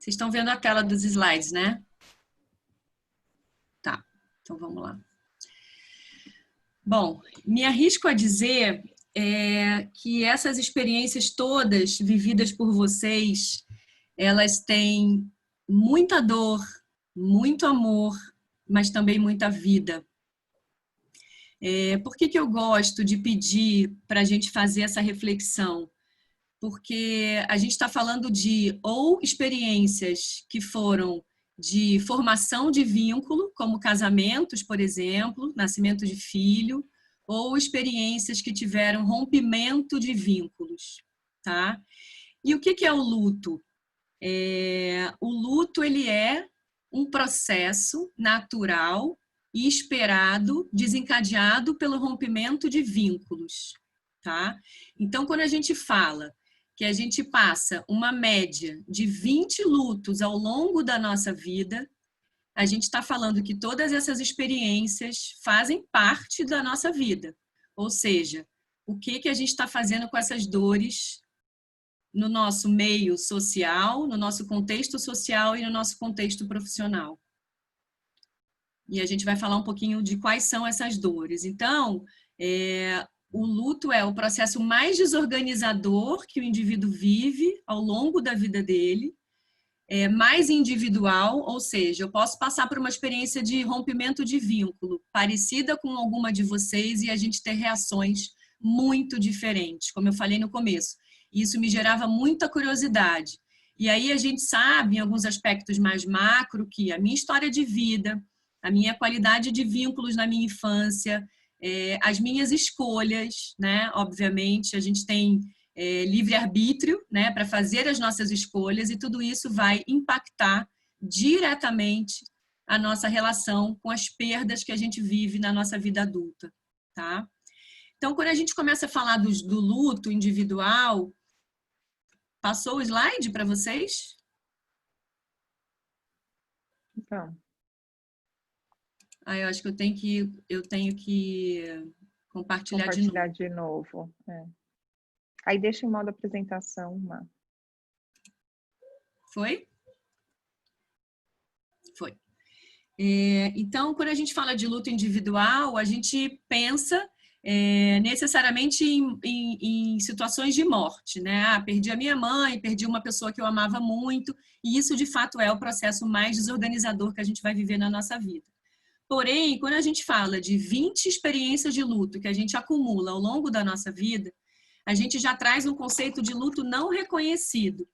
Vocês estão vendo a tela dos slides, né? Tá, então vamos lá. Bom, me arrisco a dizer que essas experiências todas vividas por vocês, elas têm muita dor, muito amor, mas também muita vida. Por que eu gosto de pedir para a gente fazer essa reflexão? Porque a gente está falando de ou experiências que foram de formação de vínculo, como casamentos, por exemplo, nascimento de filho, ou experiências que tiveram rompimento de vínculos, tá? E o que é o luto? O luto, ele é um processo natural e esperado, desencadeado pelo rompimento de vínculos, tá? Então, quando a gente fala que a gente passa uma média de 20 lutos ao longo da nossa vida, a gente está falando que todas essas experiências fazem parte da nossa vida. Ou seja, o que a gente está fazendo com essas dores no nosso meio social, no nosso contexto social e no nosso contexto profissional. E a gente vai falar um pouquinho de quais são essas dores. Então, o luto é o processo mais desorganizador que o indivíduo vive ao longo da vida dele, mais individual, ou seja, eu posso passar por uma experiência de rompimento de vínculo, parecida com alguma de vocês, e a gente ter reações muito diferentes, como eu falei no começo. Isso me gerava muita curiosidade. E aí a gente sabe, em alguns aspectos mais macro, que a minha história de vida, a minha qualidade de vínculos na minha infância, as minhas escolhas, né? Obviamente, a gente tem livre-arbítrio, né, para fazer as nossas escolhas, e tudo isso vai impactar diretamente a nossa relação com as perdas que a gente vive na nossa vida adulta, tá? Então, quando a gente começa a falar do luto individual, passou o slide para vocês? Então. Eu acho que eu tenho que compartilhar de novo. Aí deixa em modo apresentação, Má. Foi? Foi. Então, quando a gente fala de luto individual, a gente pensa necessariamente em situações de morte, né? Perdi a minha mãe, perdi uma pessoa que eu amava muito, e isso, de fato, é o processo mais desorganizador que a gente vai viver na nossa vida. Porém, quando a gente fala de 20 experiências de luto que a gente acumula ao longo da nossa vida, a gente já traz um conceito de luto não reconhecido.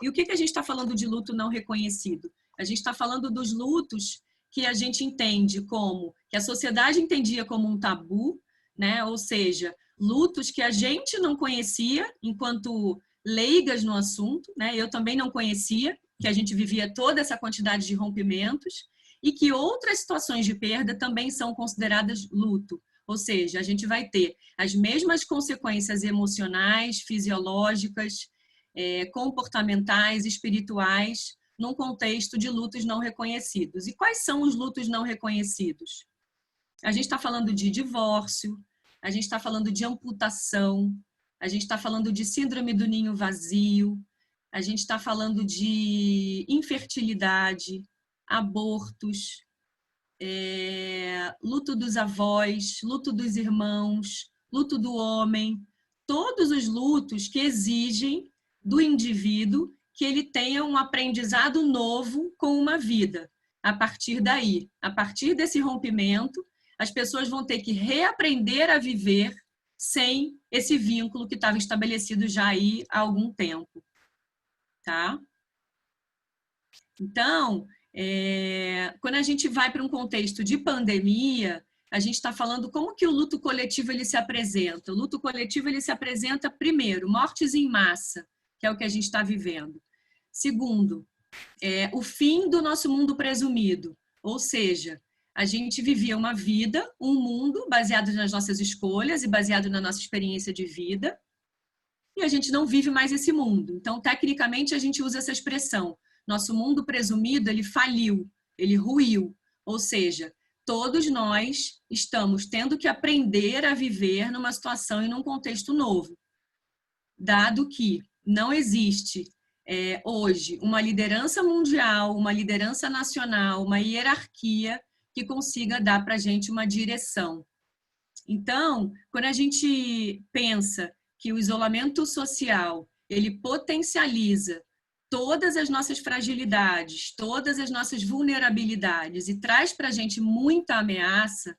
E o que a gente está falando de luto não reconhecido? A gente está falando dos lutos que a gente entende como, que a sociedade entendia como um tabu, né? Ou seja, lutos que a gente não conhecia enquanto leigas no assunto, né? Eu também não conhecia, que a gente vivia toda essa quantidade de rompimentos, e que outras situações de perda também são consideradas luto. Ou seja, a gente vai ter as mesmas consequências emocionais, fisiológicas, comportamentais, espirituais, num contexto de lutos não reconhecidos. E quais são os lutos não reconhecidos? A gente está falando de divórcio, a gente está falando de amputação, a gente está falando de síndrome do ninho vazio, a gente está falando de infertilidade, abortos, luto dos avós, luto dos irmãos, luto do homem, todos os lutos que exigem do indivíduo que ele tenha um aprendizado novo com uma vida. A partir daí, a partir desse rompimento, as pessoas vão ter que reaprender a viver sem esse vínculo que estava estabelecido já aí há algum tempo. Tá? Então, quando a gente vai para um contexto de pandemia, a gente está falando como que o luto coletivo ele se apresenta. O luto coletivo ele se apresenta, primeiro, mortes em massa, que é o que a gente está vivendo. Segundo, o fim do nosso mundo presumido, ou seja, a gente vivia uma vida, um mundo baseado nas nossas escolhas e baseado na nossa experiência de vida, e a gente não vive mais esse mundo. Então, tecnicamente, a gente usa essa expressão. Nosso mundo presumido, ele faliu, ele ruiu. Ou seja, todos nós estamos tendo que aprender a viver numa situação e num contexto novo. Dado que não existe hoje uma liderança mundial, uma liderança nacional, uma hierarquia que consiga dar para a gente uma direção. Então, quando a gente pensa que o isolamento social ele potencializa todas as nossas fragilidades, todas as nossas vulnerabilidades e traz para a gente muita ameaça,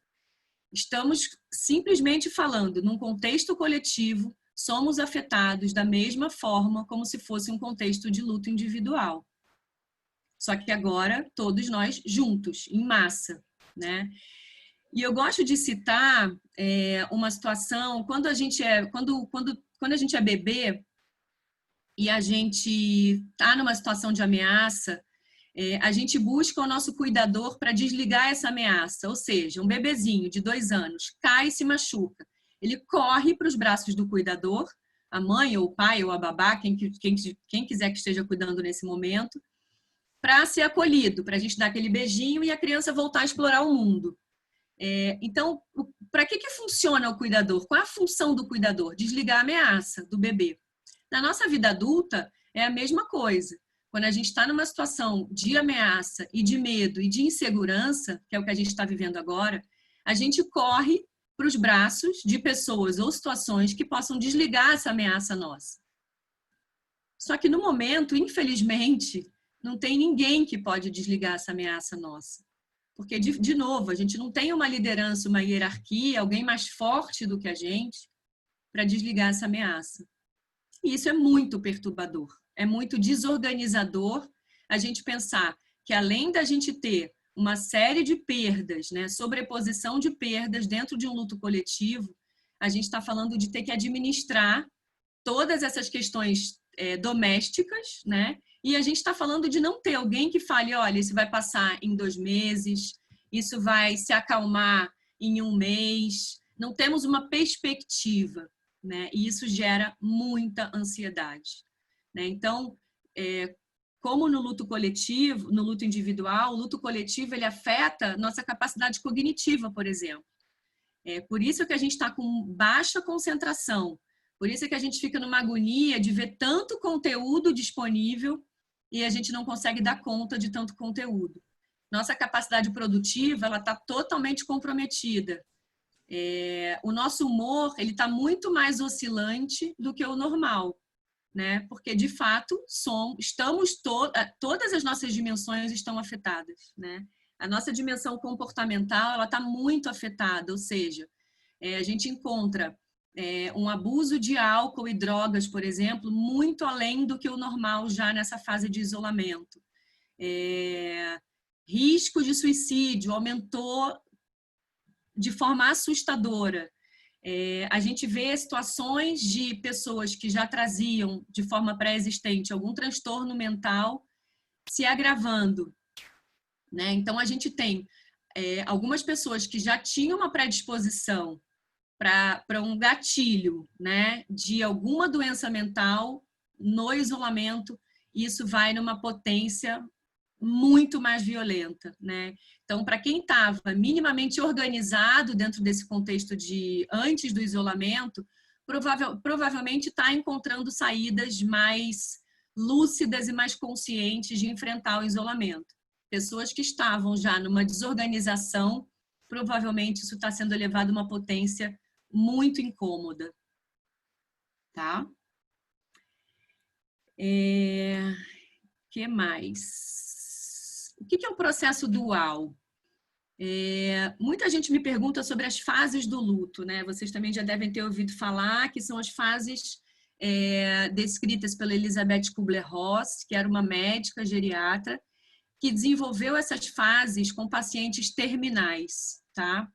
estamos simplesmente falando num contexto coletivo, somos afetados da mesma forma como se fosse um contexto de luto individual. Só que agora todos nós juntos, em massa, né? E eu gosto de citar uma situação quando a gente é bebê e a gente está numa situação de ameaça, a gente busca o nosso cuidador para desligar essa ameaça. Ou seja, um bebezinho de 2 anos cai e se machuca. Ele corre para os braços do cuidador, a mãe ou o pai ou a babá, quem quiser que esteja cuidando nesse momento, para ser acolhido, para a gente dar aquele beijinho e a criança voltar a explorar o mundo. Então, para que funciona o cuidador? Qual é a função do cuidador? Desligar a ameaça do bebê. Na nossa vida adulta, é a mesma coisa. Quando a gente está numa situação de ameaça e de medo e de insegurança, que é o que a gente está vivendo agora, a gente corre para os braços de pessoas ou situações que possam desligar essa ameaça nossa. Só que no momento, infelizmente, não tem ninguém que pode desligar essa ameaça nossa. Porque, de novo, a gente não tem uma liderança, uma hierarquia, alguém mais forte do que a gente para desligar essa ameaça. E isso é muito perturbador, é muito desorganizador a gente pensar que além da gente ter uma série de perdas, né, sobreposição de perdas dentro de um luto coletivo, a gente está falando de ter que administrar todas essas questões domésticas, né? E a gente está falando de não ter alguém que fale, olha, isso vai passar em 2 meses, isso vai se acalmar em 1 mês. Não temos uma perspectiva, né? E isso gera muita ansiedade, né? Então, como no luto coletivo, no luto individual, o luto coletivo ele afeta nossa capacidade cognitiva, por exemplo. Por isso que a gente está com baixa concentração, por isso que a gente fica numa agonia de ver tanto conteúdo disponível e a gente não consegue dar conta de tanto conteúdo. Nossa capacidade produtiva ela está totalmente comprometida. O nosso humor ele está muito mais oscilante do que o normal, né? Porque de fato todas as nossas dimensões estão afetadas, né? A nossa dimensão comportamental ela está muito afetada, ou seja, a gente encontra um abuso de álcool e drogas, por exemplo, muito além do que o normal já nessa fase de isolamento. Risco de suicídio aumentou de forma assustadora. A gente vê situações de pessoas que já traziam de forma pré-existente algum transtorno mental se agravando, né? Então, a gente tem algumas pessoas que já tinham uma predisposição para um gatilho, né, de alguma doença mental no isolamento, isso vai numa potência muito mais violenta, né? Então, para quem estava minimamente organizado dentro desse contexto de antes do isolamento, provavelmente está encontrando saídas mais lúcidas e mais conscientes de enfrentar o isolamento. Pessoas que estavam já numa desorganização, provavelmente isso está sendo elevado a uma potência muito incômoda, tá? Que mais? O que é um processo dual? Muita gente me pergunta sobre as fases do luto, né? Vocês também já devem ter ouvido falar que são as fases descritas pela Elisabeth Kubler-Ross, que era uma médica geriatra, que desenvolveu essas fases com pacientes terminais, tá?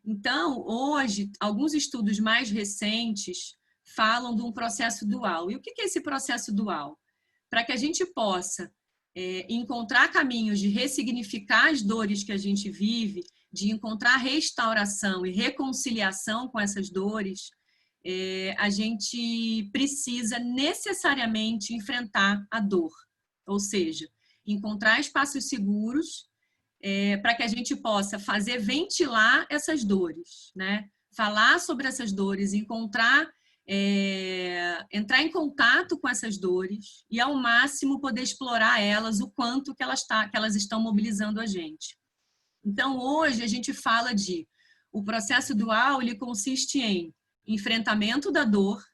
Então, hoje, alguns estudos mais recentes falam de um processo dual. E o que é esse processo dual? Para que a gente possa encontrar caminhos de ressignificar as dores que a gente vive, de encontrar restauração e reconciliação com essas dores, a gente precisa necessariamente enfrentar a dor. Ou seja, encontrar espaços seguros para que a gente possa fazer ventilar essas dores, né? Falar sobre essas dores, encontrar entrar em contato com essas dores e, ao máximo, poder explorar elas, o quanto que elas estão mobilizando a gente. Então, hoje, a gente fala o processo dual, ele consiste em enfrentamento da dor,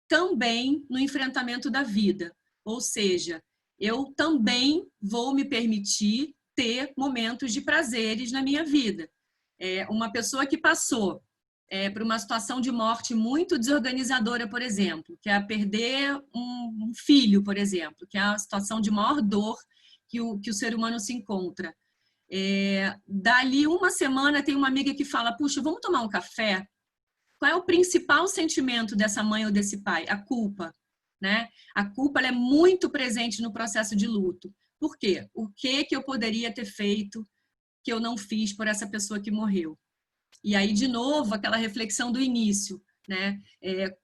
também no enfrentamento da vida. Ou seja, eu também vou me permitir ter momentos de prazeres na minha vida. Uma pessoa que passou por uma situação de morte muito desorganizadora, por exemplo, que é perder um filho, por exemplo, que é a situação de maior dor que o ser humano se encontra. Dali uma semana tem uma amiga que fala, puxa, vamos tomar um café? Qual é o principal sentimento dessa mãe ou desse pai? A culpa, né? A culpa, ela é muito presente no processo de luto. Por quê? O que eu poderia ter feito que eu não fiz por essa pessoa que morreu? E aí, de novo, aquela reflexão do início, né?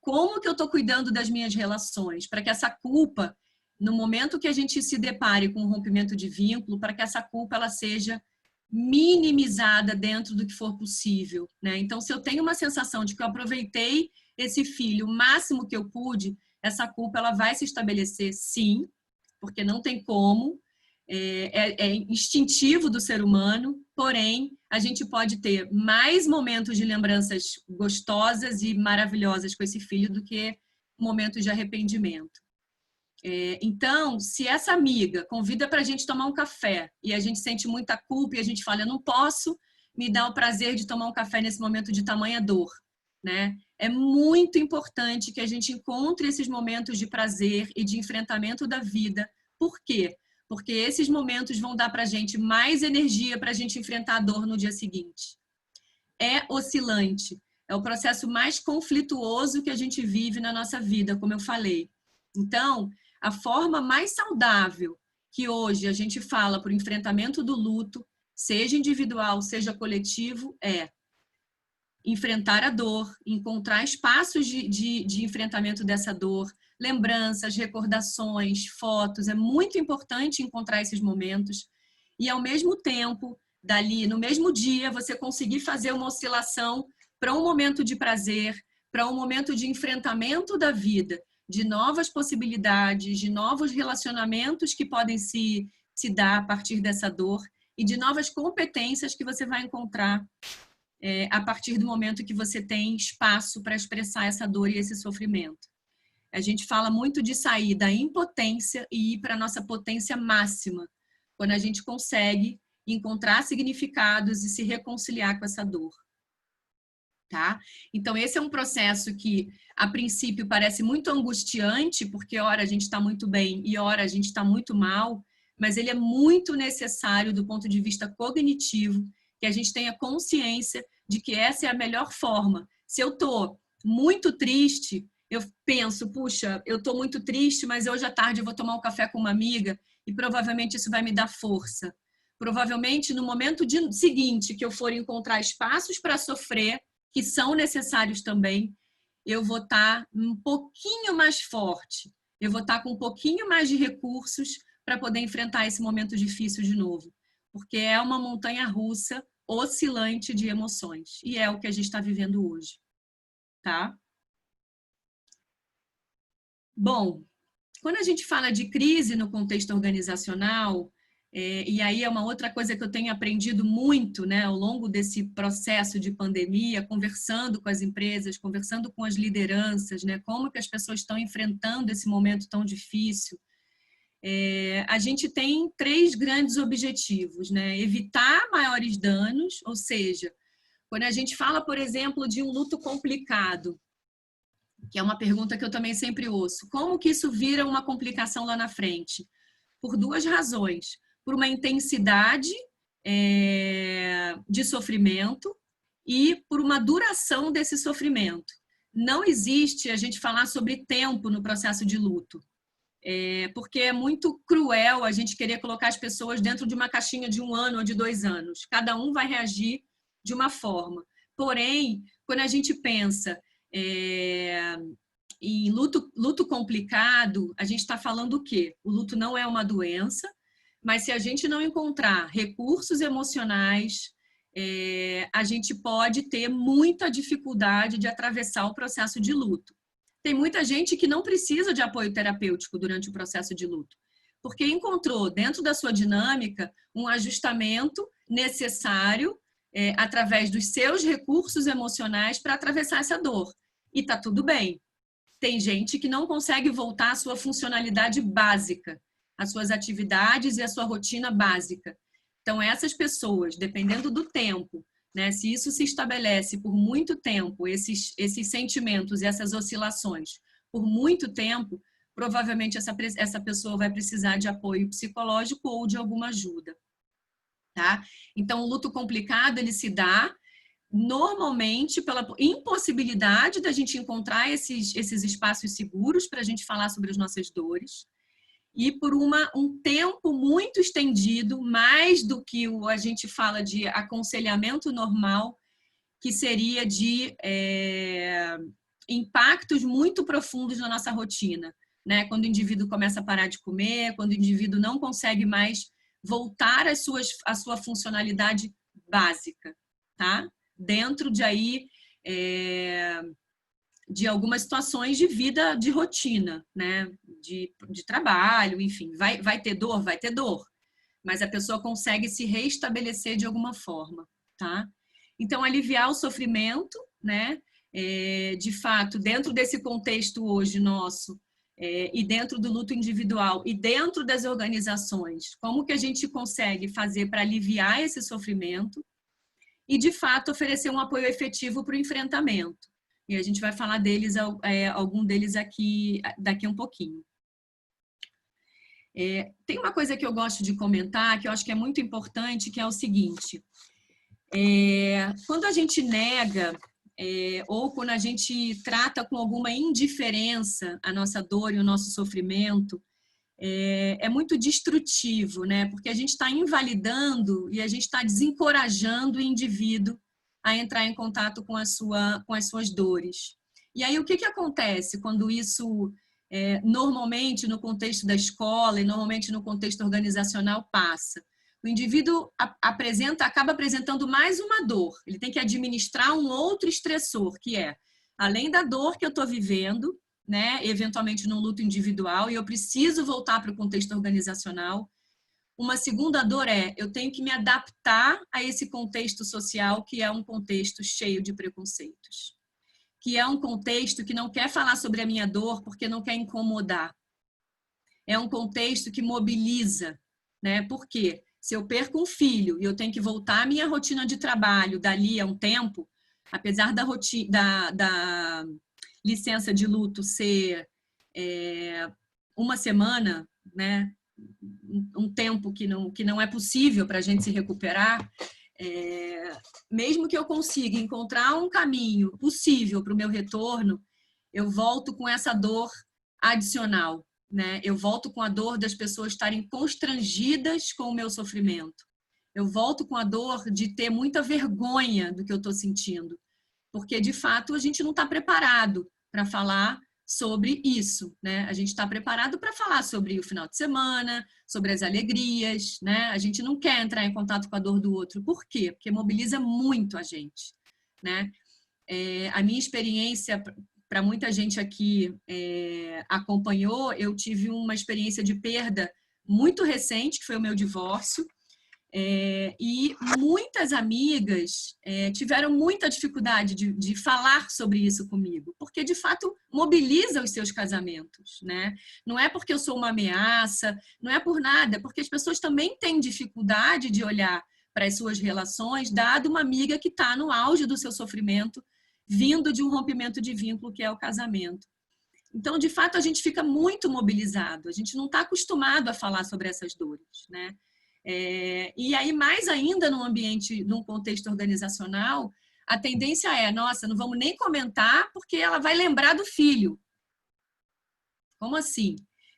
Como que eu estou cuidando das minhas relações? Para que essa culpa, no momento que a gente se depare com um rompimento de vínculo, para que essa culpa ela seja minimizada dentro do que for possível, né? Então, se eu tenho uma sensação de que eu aproveitei esse filho o máximo que eu pude, essa culpa ela vai se estabelecer, sim, porque não tem como, é instintivo do ser humano, porém, a gente pode ter mais momentos de lembranças gostosas e maravilhosas com esse filho do que momentos de arrependimento. Então, se essa amiga convida para a gente tomar um café e a gente sente muita culpa e a gente fala, eu não posso me dar o prazer de tomar um café nesse momento de tamanha dor, né? É muito importante que a gente encontre esses momentos de prazer e de enfrentamento da vida. Por quê? Porque esses momentos vão dar para a gente mais energia para a gente enfrentar a dor no dia seguinte. É oscilante, é o processo mais conflituoso que a gente vive na nossa vida, como eu falei. Então, a forma mais saudável que hoje a gente fala para o enfrentamento do luto, seja individual, seja coletivo, é enfrentar a dor, encontrar espaços de enfrentamento dessa dor, lembranças, recordações, fotos. É muito importante encontrar esses momentos e, ao mesmo tempo, dali, no mesmo dia, você conseguir fazer uma oscilação para um momento de prazer, para um momento de enfrentamento da vida, de novas possibilidades, de novos relacionamentos que podem se dar a partir dessa dor e de novas competências que você vai encontrar a partir do momento que você tem espaço para expressar essa dor e esse sofrimento. A gente fala muito de sair da impotência e ir para a nossa potência máxima, quando a gente consegue encontrar significados e se reconciliar com essa dor. Tá? Então, esse é um processo que, a princípio, parece muito angustiante, porque ora a gente está muito bem e ora a gente está muito mal, mas ele é muito necessário do ponto de vista cognitivo, que a gente tenha consciência de que essa é a melhor forma. Se eu estou muito triste, eu penso, puxa, eu estou muito triste, mas hoje à tarde eu vou tomar um café com uma amiga e provavelmente isso vai me dar força. Provavelmente, no momento seguinte que eu for encontrar espaços para sofrer, que são necessários também, eu vou estar um pouquinho mais forte, eu vou estar com um pouquinho mais de recursos para poder enfrentar esse momento difícil de novo. Porque é uma montanha-russa oscilante de emoções. E é o que a gente está vivendo hoje. Tá? Bom, quando a gente fala de crise no contexto organizacional, e aí é uma outra coisa que eu tenho aprendido muito, né, ao longo desse processo de pandemia, conversando com as empresas, conversando com as lideranças, né, como que as pessoas estão enfrentando esse momento tão difícil. A gente tem 3 grandes objetivos, né? Evitar maiores danos, ou seja, quando a gente fala, por exemplo, de um luto complicado, que é uma pergunta que eu também sempre ouço, como que isso vira uma complicação lá na frente? Por 2 razões. Por uma intensidade de sofrimento e por uma duração desse sofrimento. Não existe a gente falar sobre tempo no processo de luto. Porque é muito cruel a gente querer colocar as pessoas dentro de uma caixinha de 1 ano ou de 2 anos. Cada um vai reagir de uma forma. Porém, quando a gente pensa em luto complicado, a gente está falando o quê? O luto não é uma doença, mas se a gente não encontrar recursos emocionais, a gente pode ter muita dificuldade de atravessar o processo de luto. Tem muita gente que não precisa de apoio terapêutico durante o processo de luto, porque encontrou dentro da sua dinâmica um ajustamento necessário através dos seus recursos emocionais para atravessar essa dor. E tá tudo bem. Tem gente que não consegue voltar à sua funcionalidade básica, às suas atividades e à sua rotina básica. Então, essas pessoas, dependendo do tempo, né, se isso se estabelece por muito tempo, esses sentimentos e essas oscilações, por muito tempo, provavelmente essa pessoa vai precisar de apoio psicológico ou de alguma ajuda. Tá? Então, o luto complicado, ele se dá normalmente pela impossibilidade da gente encontrar esses espaços seguros para a gente falar sobre as nossas dores e por um tempo muito estendido, mais do que a gente fala de aconselhamento normal, que seria de impactos muito profundos na nossa rotina, né? Quando o indivíduo começa a parar de comer, quando o indivíduo não consegue mais voltar à sua funcionalidade básica, tá? Dentro de aí de algumas situações de vida, de rotina, né? De trabalho, enfim. Vai ter dor? Vai ter dor. Mas a pessoa consegue se reestabelecer de alguma forma, tá? Então, aliviar o sofrimento, né? De fato, dentro desse contexto hoje nosso, e dentro do luto individual, e dentro das organizações, como que a gente consegue fazer para aliviar esse sofrimento e, de fato, oferecer um apoio efetivo para o enfrentamento. E a gente vai falar deles, algum deles aqui, daqui a um pouquinho. Tem uma coisa que eu gosto de comentar, que eu acho que é muito importante, que é o seguinte. Quando a gente nega, ou quando a gente trata com alguma indiferença a nossa dor e o nosso sofrimento, é muito destrutivo, né? Porque a gente está invalidando e a gente está desencorajando o indivíduo a entrar em contato com as suas dores. E aí, o que acontece quando isso, normalmente, no contexto da escola e normalmente no contexto organizacional, passa? O indivíduo acaba apresentando mais uma dor. Ele tem que administrar um outro estressor, que é, além da dor que eu estou vivendo, né, eventualmente num luto individual, e eu preciso voltar para o contexto organizacional. Uma segunda dor eu tenho que me adaptar a esse contexto social, que é um contexto cheio de preconceitos, que é um contexto que não quer falar sobre a minha dor porque não quer incomodar. É um contexto que mobiliza, né? Por quê? Se eu perco um filho e eu tenho que voltar à minha rotina de trabalho dali a um tempo, apesar da licença de luto ser uma semana, né? Um tempo que não é possível para a gente se recuperar, mesmo que eu consiga encontrar um caminho possível para o meu retorno, eu volto com essa dor adicional, né? Eu volto com a dor das pessoas estarem constrangidas com o meu sofrimento. Eu volto com a dor de ter muita vergonha do que eu estou sentindo, porque, de fato, a gente não está preparado para falar sobre isso, né? A gente está preparado para falar sobre o final de semana, sobre as alegrias, né? A gente não quer entrar em contato com a dor do outro. Por quê? Porque mobiliza muito a gente, né? A minha experiência, para muita gente aqui acompanhou, eu tive uma experiência de perda muito recente, que foi o meu divórcio, e muitas amigas tiveram muita dificuldade de falar sobre isso comigo, porque de fato mobiliza os seus casamentos, né? Não é porque eu sou uma ameaça, não é por nada, porque as pessoas também têm dificuldade de olhar para as suas relações, dado uma amiga que está no auge do seu sofrimento, vindo de um rompimento de vínculo que é o casamento. Então, de fato, a gente fica muito mobilizado, a gente não está acostumado a falar sobre essas dores, né? E aí, mais ainda num contexto organizacional, a tendência nossa, não vamos nem comentar porque ela vai lembrar do filho. Como assim?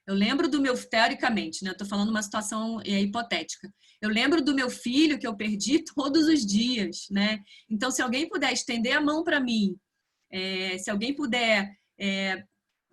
Eu lembro do meu, teoricamente, né? Estou falando uma situação hipotética. Eu lembro do meu filho que eu perdi todos os dias, né? Então, se alguém puder estender a mão para mim, se alguém puder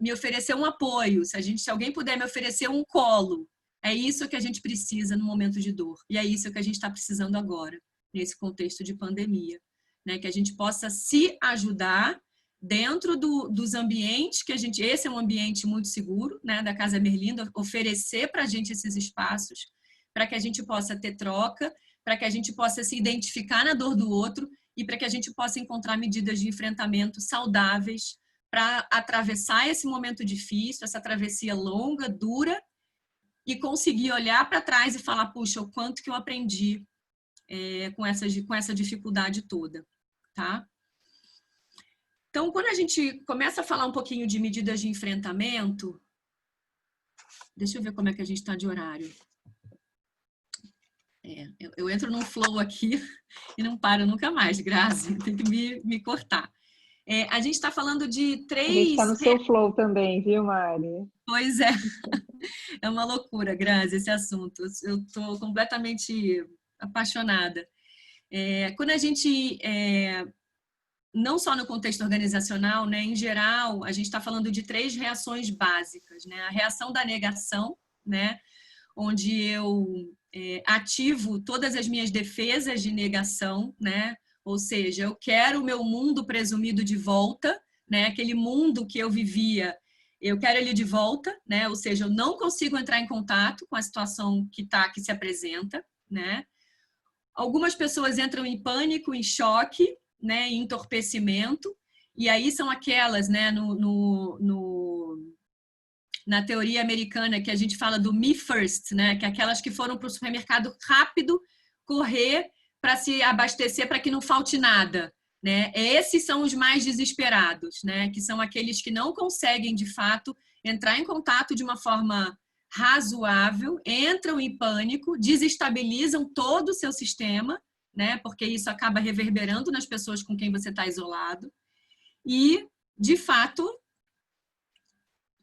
me oferecer um apoio, se alguém puder me oferecer um colo, é isso que a gente precisa no momento de dor. E é isso que a gente está precisando agora, nesse contexto de pandemia. Né? Que a gente possa se ajudar, dentro dos ambientes que esse é um ambiente muito seguro, né, da Casa Merlinda, oferecer para a gente esses espaços, para que a gente possa ter troca, para que a gente possa se identificar na dor do outro e para que a gente possa encontrar medidas de enfrentamento saudáveis para atravessar esse momento difícil, essa travessia longa, dura, e conseguir olhar para trás e falar, puxa, o quanto que eu aprendi com essa dificuldade toda, tá? Então, quando a gente começa a falar um pouquinho de medidas de enfrentamento, deixa eu ver como é que a gente está de horário. Eu entro num flow aqui e não paro nunca mais, Grazi, tem que me cortar. A gente está falando de 3... A gente está no seu flow também, viu, Mari? Pois é, é uma loucura, Grazi, esse assunto. Eu estou completamente apaixonada. Quando a gente, não só no contexto organizacional, né, em geral, a gente está falando de 3 reações básicas, né? A reação da negação, né, onde eu ativo todas as minhas defesas de negação, né? Ou seja, eu quero o meu mundo presumido de volta, né? Aquele mundo que eu vivia, eu quero ele de volta, né? Ou seja, eu não consigo entrar em contato com a situação que se apresenta, né? Algumas pessoas entram em pânico, em choque, né? Em entorpecimento, e aí são aquelas, né? Na teoria americana, que a gente fala do me first, né? Que é aquelas que foram para o supermercado rápido, correr para se abastecer para que não falte nada, né? Esses são os mais desesperados, né? Que são aqueles que não conseguem, de fato, entrar em contato de uma forma razoável, entram em pânico, desestabilizam todo o seu sistema, né? Porque isso acaba reverberando nas pessoas com quem você está isolado. E, de fato,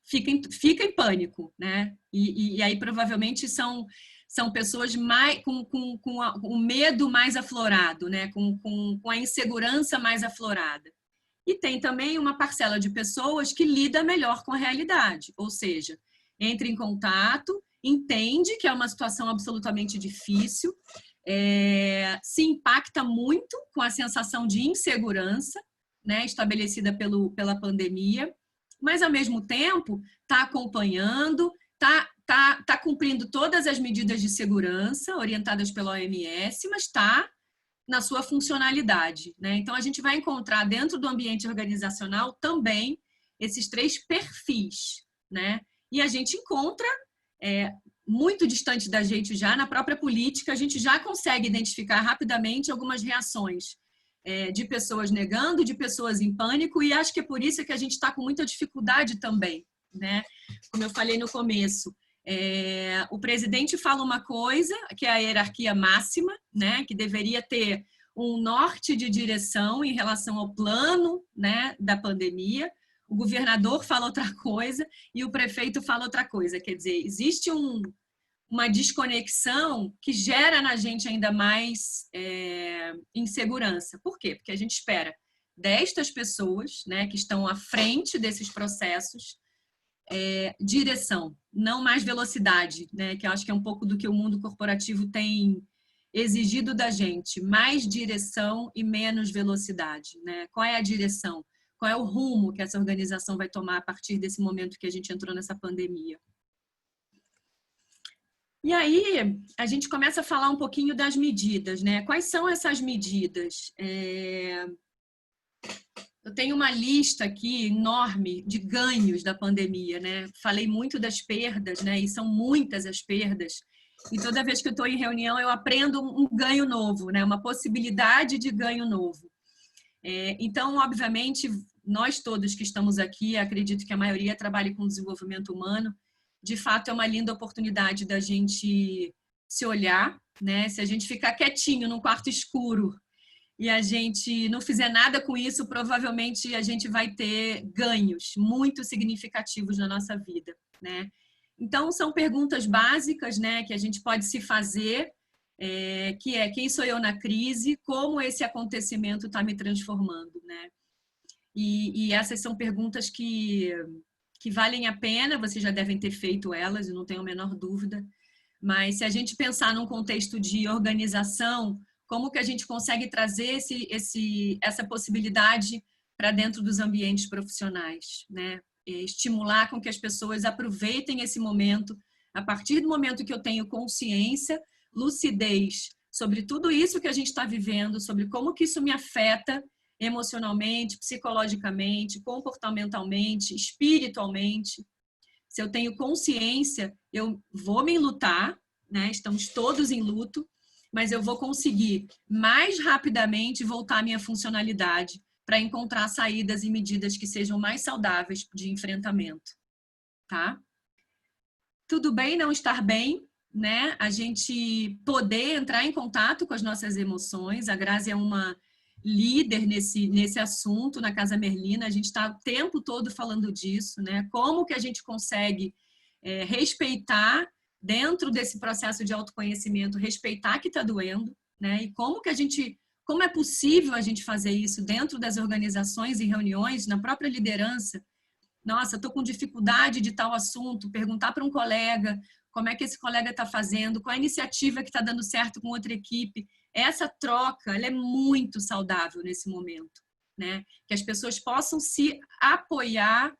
fica em pânico, né? E aí provavelmente são pessoas mais com o medo mais aflorado, né? Com a insegurança mais aflorada. E tem também uma parcela de pessoas que lida melhor com a realidade, ou seja, entra em contato, entende que é uma situação absolutamente difícil, se impacta muito com a sensação de insegurança, né? Estabelecida pela pandemia, mas ao mesmo tempo está acompanhando, está cumprindo todas as medidas de segurança orientadas pela OMS, mas está na sua funcionalidade, né? Então a gente vai encontrar dentro do ambiente organizacional também esses 3 perfis, né? E a gente encontra muito distante da gente já na própria política, a gente já consegue identificar rapidamente algumas reações de pessoas negando, de pessoas em pânico, e acho que é por isso que a gente está com muita dificuldade também, né? Como eu falei no começo, o presidente fala uma coisa, que é a hierarquia máxima, né? Que deveria ter um norte de direção em relação ao plano, né, da pandemia. O governador fala outra coisa e o prefeito fala outra coisa. Quer dizer, existe uma desconexão que gera na gente ainda mais insegurança. Por quê? Porque a gente espera destas pessoas, né, que estão à frente desses processos, direção, não mais velocidade, né, que eu acho que é um pouco do que o mundo corporativo tem exigido da gente, mais direção e menos velocidade, né? Qual é a direção? Qual é o rumo que essa organização vai tomar a partir desse momento que a gente entrou nessa pandemia? E aí, a gente começa a falar um pouquinho das medidas, né? Quais são essas medidas? Eu tenho uma lista aqui enorme de ganhos da pandemia, né? Falei muito das perdas, né? E são muitas as perdas. E toda vez que eu estou em reunião, eu aprendo um ganho novo, né? Uma possibilidade de ganho novo. Então, obviamente, nós todos que estamos aqui, acredito que a maioria trabalhe com desenvolvimento humano, de fato é uma linda oportunidade da gente se olhar, né? Se a gente ficar quietinho num quarto escuro e a gente não fizer nada com isso, provavelmente a gente vai ter ganhos muito significativos na nossa vida, né? Então, são perguntas básicas, né, que a gente pode se fazer, que é quem sou eu na crise, como esse acontecimento está me transformando, né? E essas são perguntas que valem a pena, vocês já devem ter feito elas, eu não tenho a menor dúvida, mas se a gente pensar num contexto de organização, como que a gente consegue trazer essa possibilidade para dentro dos ambientes profissionais, né? Estimular com que as pessoas aproveitem esse momento, a partir do momento que eu tenho consciência, lucidez sobre tudo isso que a gente está vivendo, sobre como que isso me afeta emocionalmente, psicologicamente, comportamentalmente, espiritualmente. Se eu tenho consciência, eu vou me enlutar, né? Estamos todos em luto, mas eu vou conseguir mais rapidamente voltar à minha funcionalidade para encontrar saídas e medidas que sejam mais saudáveis de enfrentamento, tá? Tudo bem não estar bem, né? A gente poder entrar em contato com as nossas emoções. A Grazi é uma líder nesse assunto na Casa Merlina. A gente está o tempo todo falando disso, né? Como que a gente consegue respeitar, dentro desse processo de autoconhecimento, respeitar que está doendo, né? E como é possível a gente fazer isso dentro das organizações e reuniões, na própria liderança. Nossa, estou com dificuldade de tal assunto, perguntar para um colega como é que esse colega está fazendo, qual a iniciativa que está dando certo com outra equipe. Essa troca, ela é muito saudável nesse momento, né? Que as pessoas possam se apoiar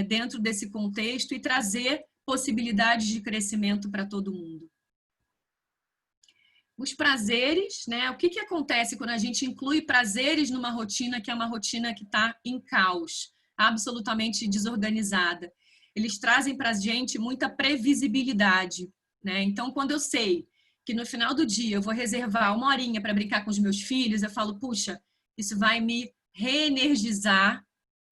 dentro desse contexto e trazer possibilidades de crescimento para todo mundo. Os prazeres, né? O que acontece quando a gente inclui prazeres numa rotina que é uma rotina que está em caos, absolutamente desorganizada? Eles trazem para a gente muita previsibilidade, né? Então, quando eu sei que no final do dia eu vou reservar 1 horinha para brincar com os meus filhos, eu falo, puxa, isso vai me reenergizar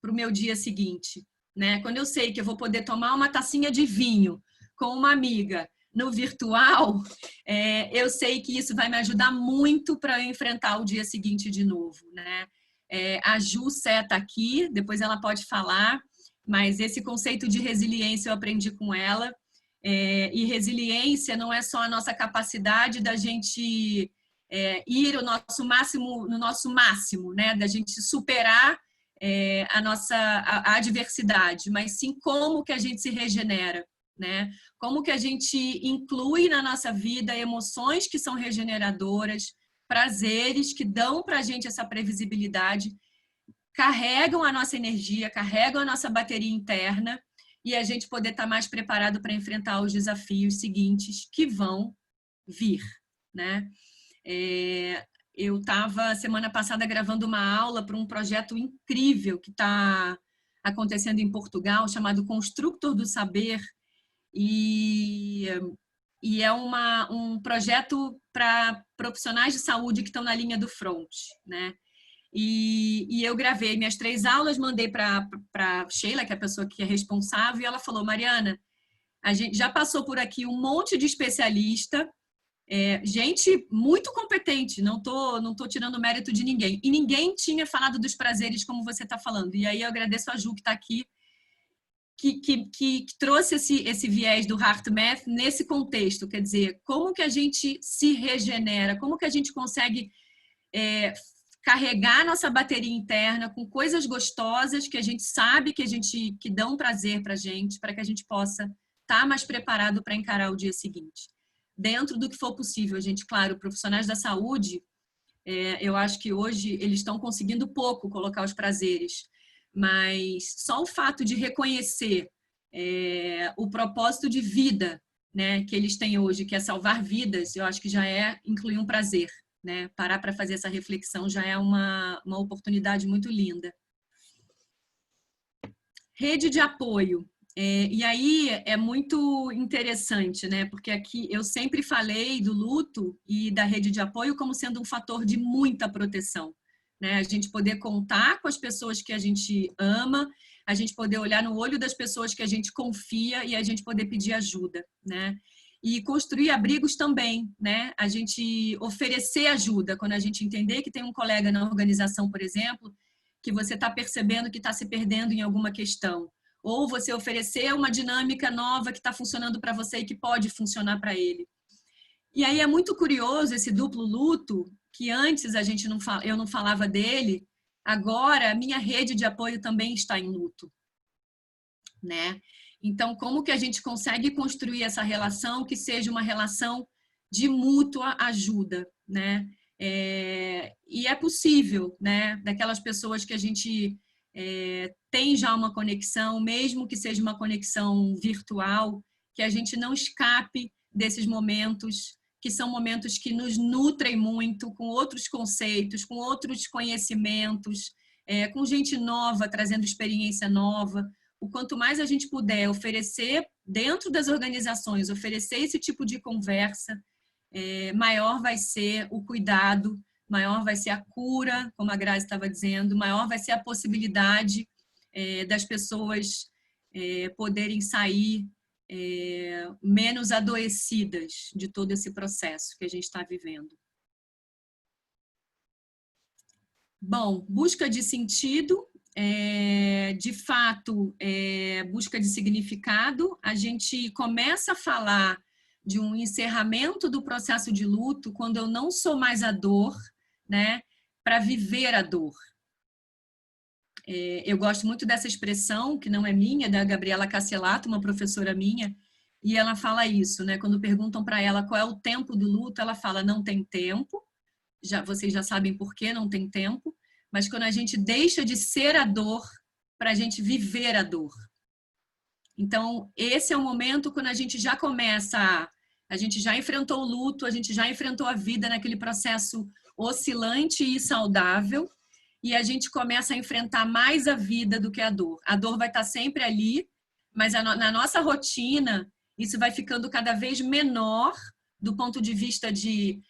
para o meu dia seguinte, né? Quando eu sei que eu vou poder tomar uma tacinha de vinho com uma amiga no virtual, eu sei que isso vai me ajudar muito para eu enfrentar o dia seguinte de novo, né? A Ju Sé está aqui, depois ela pode falar, mas esse conceito de resiliência eu aprendi com ela, e resiliência não é só a nossa capacidade da gente ir no nosso máximo, né? Da gente superar a adversidade, mas sim como que a gente se regenera, né? Como que a gente inclui na nossa vida emoções que são regeneradoras, prazeres que dão para a gente essa previsibilidade, carregam a nossa energia, carregam a nossa bateria interna e a gente poder estar mais preparado para enfrentar os desafios seguintes que vão vir, né? Eu estava semana passada gravando uma aula para um projeto incrível que está acontecendo em Portugal, chamado Construtor do Saber, e é um projeto para profissionais de saúde que estão na linha do front, né? E eu gravei minhas 3 aulas, mandei para Sheila, que é a pessoa que é responsável, e ela falou, Mariana, a gente já passou por aqui um monte de especialista, gente muito competente, não tô tirando mérito de ninguém, e ninguém tinha falado dos prazeres como você está falando. E aí eu agradeço a Ju que está aqui, que trouxe esse viés do HeartMath nesse contexto, quer dizer, como que a gente se regenera, como que a gente consegue carregar nossa bateria interna com coisas gostosas que a gente sabe que dão prazer para que a gente possa estar mais preparado para encarar o dia seguinte. Dentro do que for possível, a gente, claro, profissionais da saúde, eu acho que hoje eles estão conseguindo pouco colocar os prazeres, mas só o fato de reconhecer o propósito de vida, né, que eles têm hoje, que é salvar vidas, eu acho que já incluir um prazer, né? Parar para fazer essa reflexão já é uma oportunidade muito linda. Rede de apoio. E aí é muito interessante, né? Porque aqui eu sempre falei do luto e da rede de apoio como sendo um fator de muita proteção, né? A gente poder contar com as pessoas que a gente ama, a gente poder olhar no olho das pessoas que a gente confia e a gente poder pedir ajuda, né? E construir abrigos também, né? A gente oferecer ajuda quando a gente entender que tem um colega na organização, por exemplo, que você está percebendo que está se perdendo em alguma questão. Ou você oferecer uma dinâmica nova que está funcionando para você e que pode funcionar para ele. E aí é muito curioso esse duplo luto, que antes eu não falava dele, agora a minha rede de apoio também está em luto, né? Então, como que a gente consegue construir essa relação que seja uma relação de mútua ajuda, né? E é possível, né? Daquelas pessoas que a gente tem já uma conexão, mesmo que seja uma conexão virtual, que a gente não escape desses momentos, que são momentos que nos nutrem muito, com outros conceitos, com outros conhecimentos, com gente nova, trazendo experiência nova. O quanto mais a gente puder oferecer dentro das organizações, oferecer esse tipo de conversa, maior vai ser o cuidado, maior vai ser a cura, como a Grazi estava dizendo, maior vai ser a possibilidade das pessoas poderem sair menos adoecidas de todo esse processo que a gente está vivendo. Bom, busca de sentido, de fato, busca de significado. A gente começa a falar de um encerramento do processo de luto quando eu não sou mais a dor, né, para viver a dor. Eu gosto muito dessa expressão, que não é minha, da Gabriela Casselato, uma professora minha, e ela fala isso, né? Quando perguntam para ela qual é o tempo do luto, ela fala, não tem tempo, vocês já sabem por que não tem tempo, mas quando a gente deixa de ser a dor para a gente viver a dor. Então, esse é o momento quando a gente já começa, a gente já enfrentou o luto, a gente já enfrentou a vida naquele processo oscilante e saudável, e a gente começa a enfrentar mais a vida do que a dor. A dor vai estar sempre ali, mas na nossa rotina, isso vai ficando cada vez menor do ponto de vista de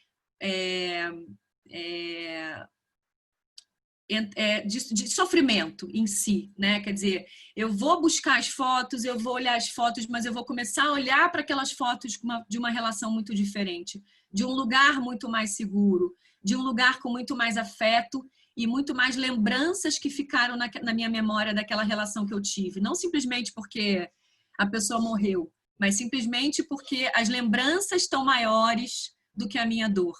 sofrimento em si, né? Quer dizer, eu vou buscar as fotos, eu vou olhar as fotos, mas eu vou começar a olhar para aquelas fotos de uma relação muito diferente, de um lugar muito mais seguro, de um lugar com muito mais afeto e muito mais lembranças que ficaram na minha memória daquela relação que eu tive. Não simplesmente porque a pessoa morreu, mas simplesmente porque as lembranças estão maiores do que a minha dor.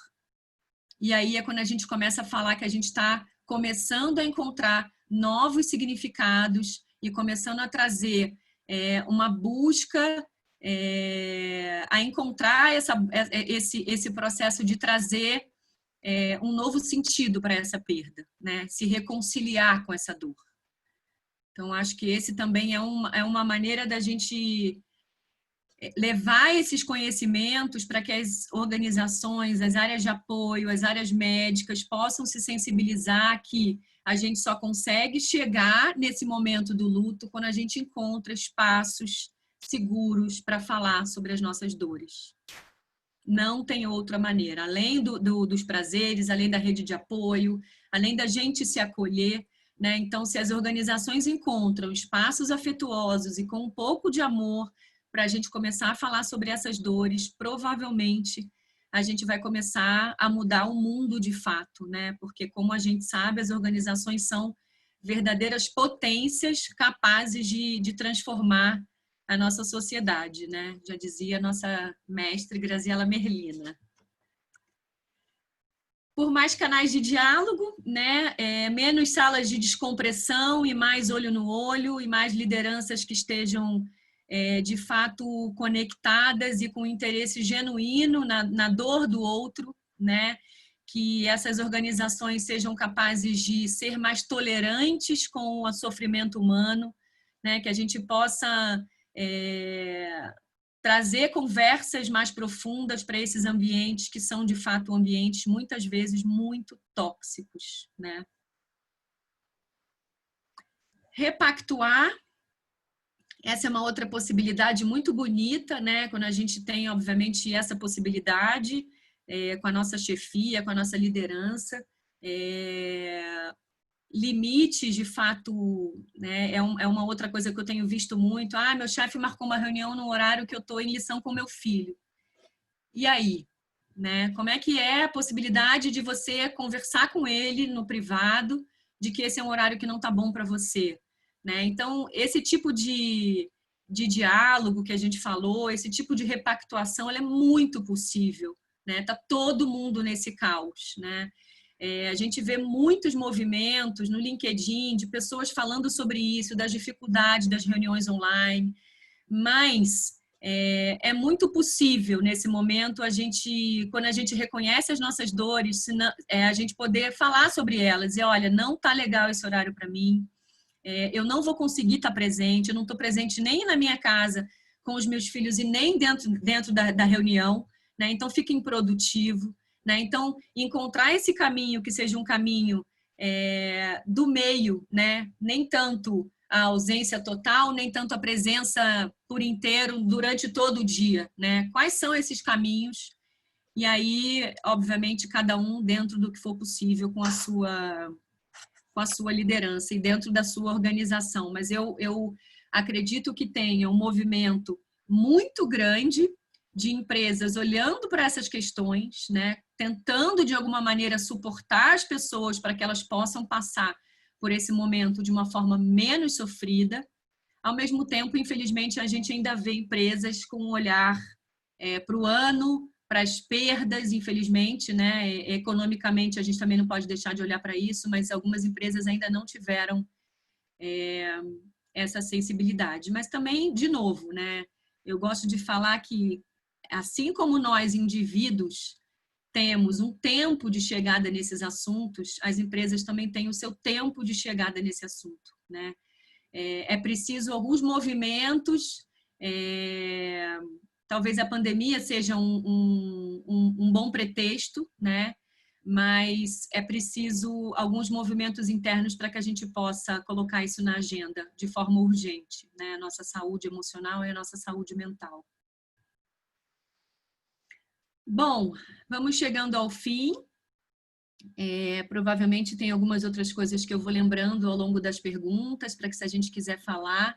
E aí é quando a gente começa a falar que a gente está começando a encontrar novos significados e começando a trazer uma busca a encontrar esse processo de trazer um novo sentido para essa perda, né? Se reconciliar com essa dor. Então, acho que esse também é uma maneira da gente levar esses conhecimentos para que as organizações, as áreas de apoio, as áreas médicas possam se sensibilizar que a gente só consegue chegar nesse momento do luto quando a gente encontra espaços seguros para falar sobre as nossas dores. Não tem outra maneira. Além dos prazeres, além da rede de apoio, além da gente se acolher, né? Então, se as organizações encontram espaços afetuosos e com um pouco de amor para a gente começar a falar sobre essas dores, provavelmente a gente vai começar a mudar o mundo de fato, né? Porque, como a gente sabe, as organizações são verdadeiras potências capazes de transformar a nossa sociedade, né? Já dizia a nossa mestre Graziela Merlina. Por mais canais de diálogo, né? Menos salas de descompressão e mais olho no olho e mais lideranças que estejam de fato conectadas e com interesse genuíno na dor do outro, né? Que essas organizações sejam capazes de ser mais tolerantes com o sofrimento humano, né? Que a gente possa trazer conversas mais profundas para esses ambientes que são de fato ambientes muitas vezes muito tóxicos, né? Repactuar. Essa é uma outra possibilidade muito bonita, né? Quando a gente tem, obviamente, essa possibilidade com a nossa chefia, com a nossa liderança. Limites, de fato, né? É uma outra coisa que eu tenho visto muito. Meu chefe marcou uma reunião no horário que eu estou em lição com meu filho. E aí? Né? Como é que é a possibilidade de você conversar com ele no privado de que esse é um horário que não está bom para você? Né? Então, esse tipo de diálogo que a gente falou, esse tipo de repactuação, ela é muito possível. Né? Tá todo mundo nesse caos. Né? A gente vê muitos movimentos no LinkedIn de pessoas falando sobre isso, das dificuldades das reuniões online, mas É muito possível, nesse momento, quando a gente reconhece as nossas dores, a gente poder falar sobre elas. E, olha, não está legal esse horário para mim, eu não vou conseguir estar presente, eu não estou presente nem na minha casa com os meus filhos e nem dentro da reunião, né? Então, fica improdutivo. Né? Então, encontrar esse caminho que seja um caminho do meio, né? Nem tanto a ausência total, nem tanto a presença por inteiro durante todo o dia, né? Quais são esses caminhos? E aí, obviamente, cada um dentro do que for possível com a sua liderança e dentro da sua organização. Mas eu acredito que tenha um movimento muito grande de empresas olhando para essas questões, né? Tentando, de alguma maneira, suportar as pessoas para que elas possam passar por esse momento de uma forma menos sofrida. Ao mesmo tempo, infelizmente, a gente ainda vê empresas com um olhar para o ano, para as perdas, infelizmente, né? Economicamente, a gente também não pode deixar de olhar para isso, mas algumas empresas ainda não tiveram essa sensibilidade. Mas também, de novo, né? Eu gosto de falar que, assim como nós, indivíduos, temos um tempo de chegada nesses assuntos, as empresas também têm o seu tempo de chegada nesse assunto, né? É preciso alguns movimentos, talvez a pandemia seja um bom pretexto, né? Mas é preciso alguns movimentos internos para que a gente possa colocar isso na agenda de forma urgente, né? A nossa saúde emocional e a nossa saúde mental. Bom, vamos chegando ao fim. Provavelmente tem algumas outras coisas que eu vou lembrando ao longo das perguntas, para que se a gente quiser falar.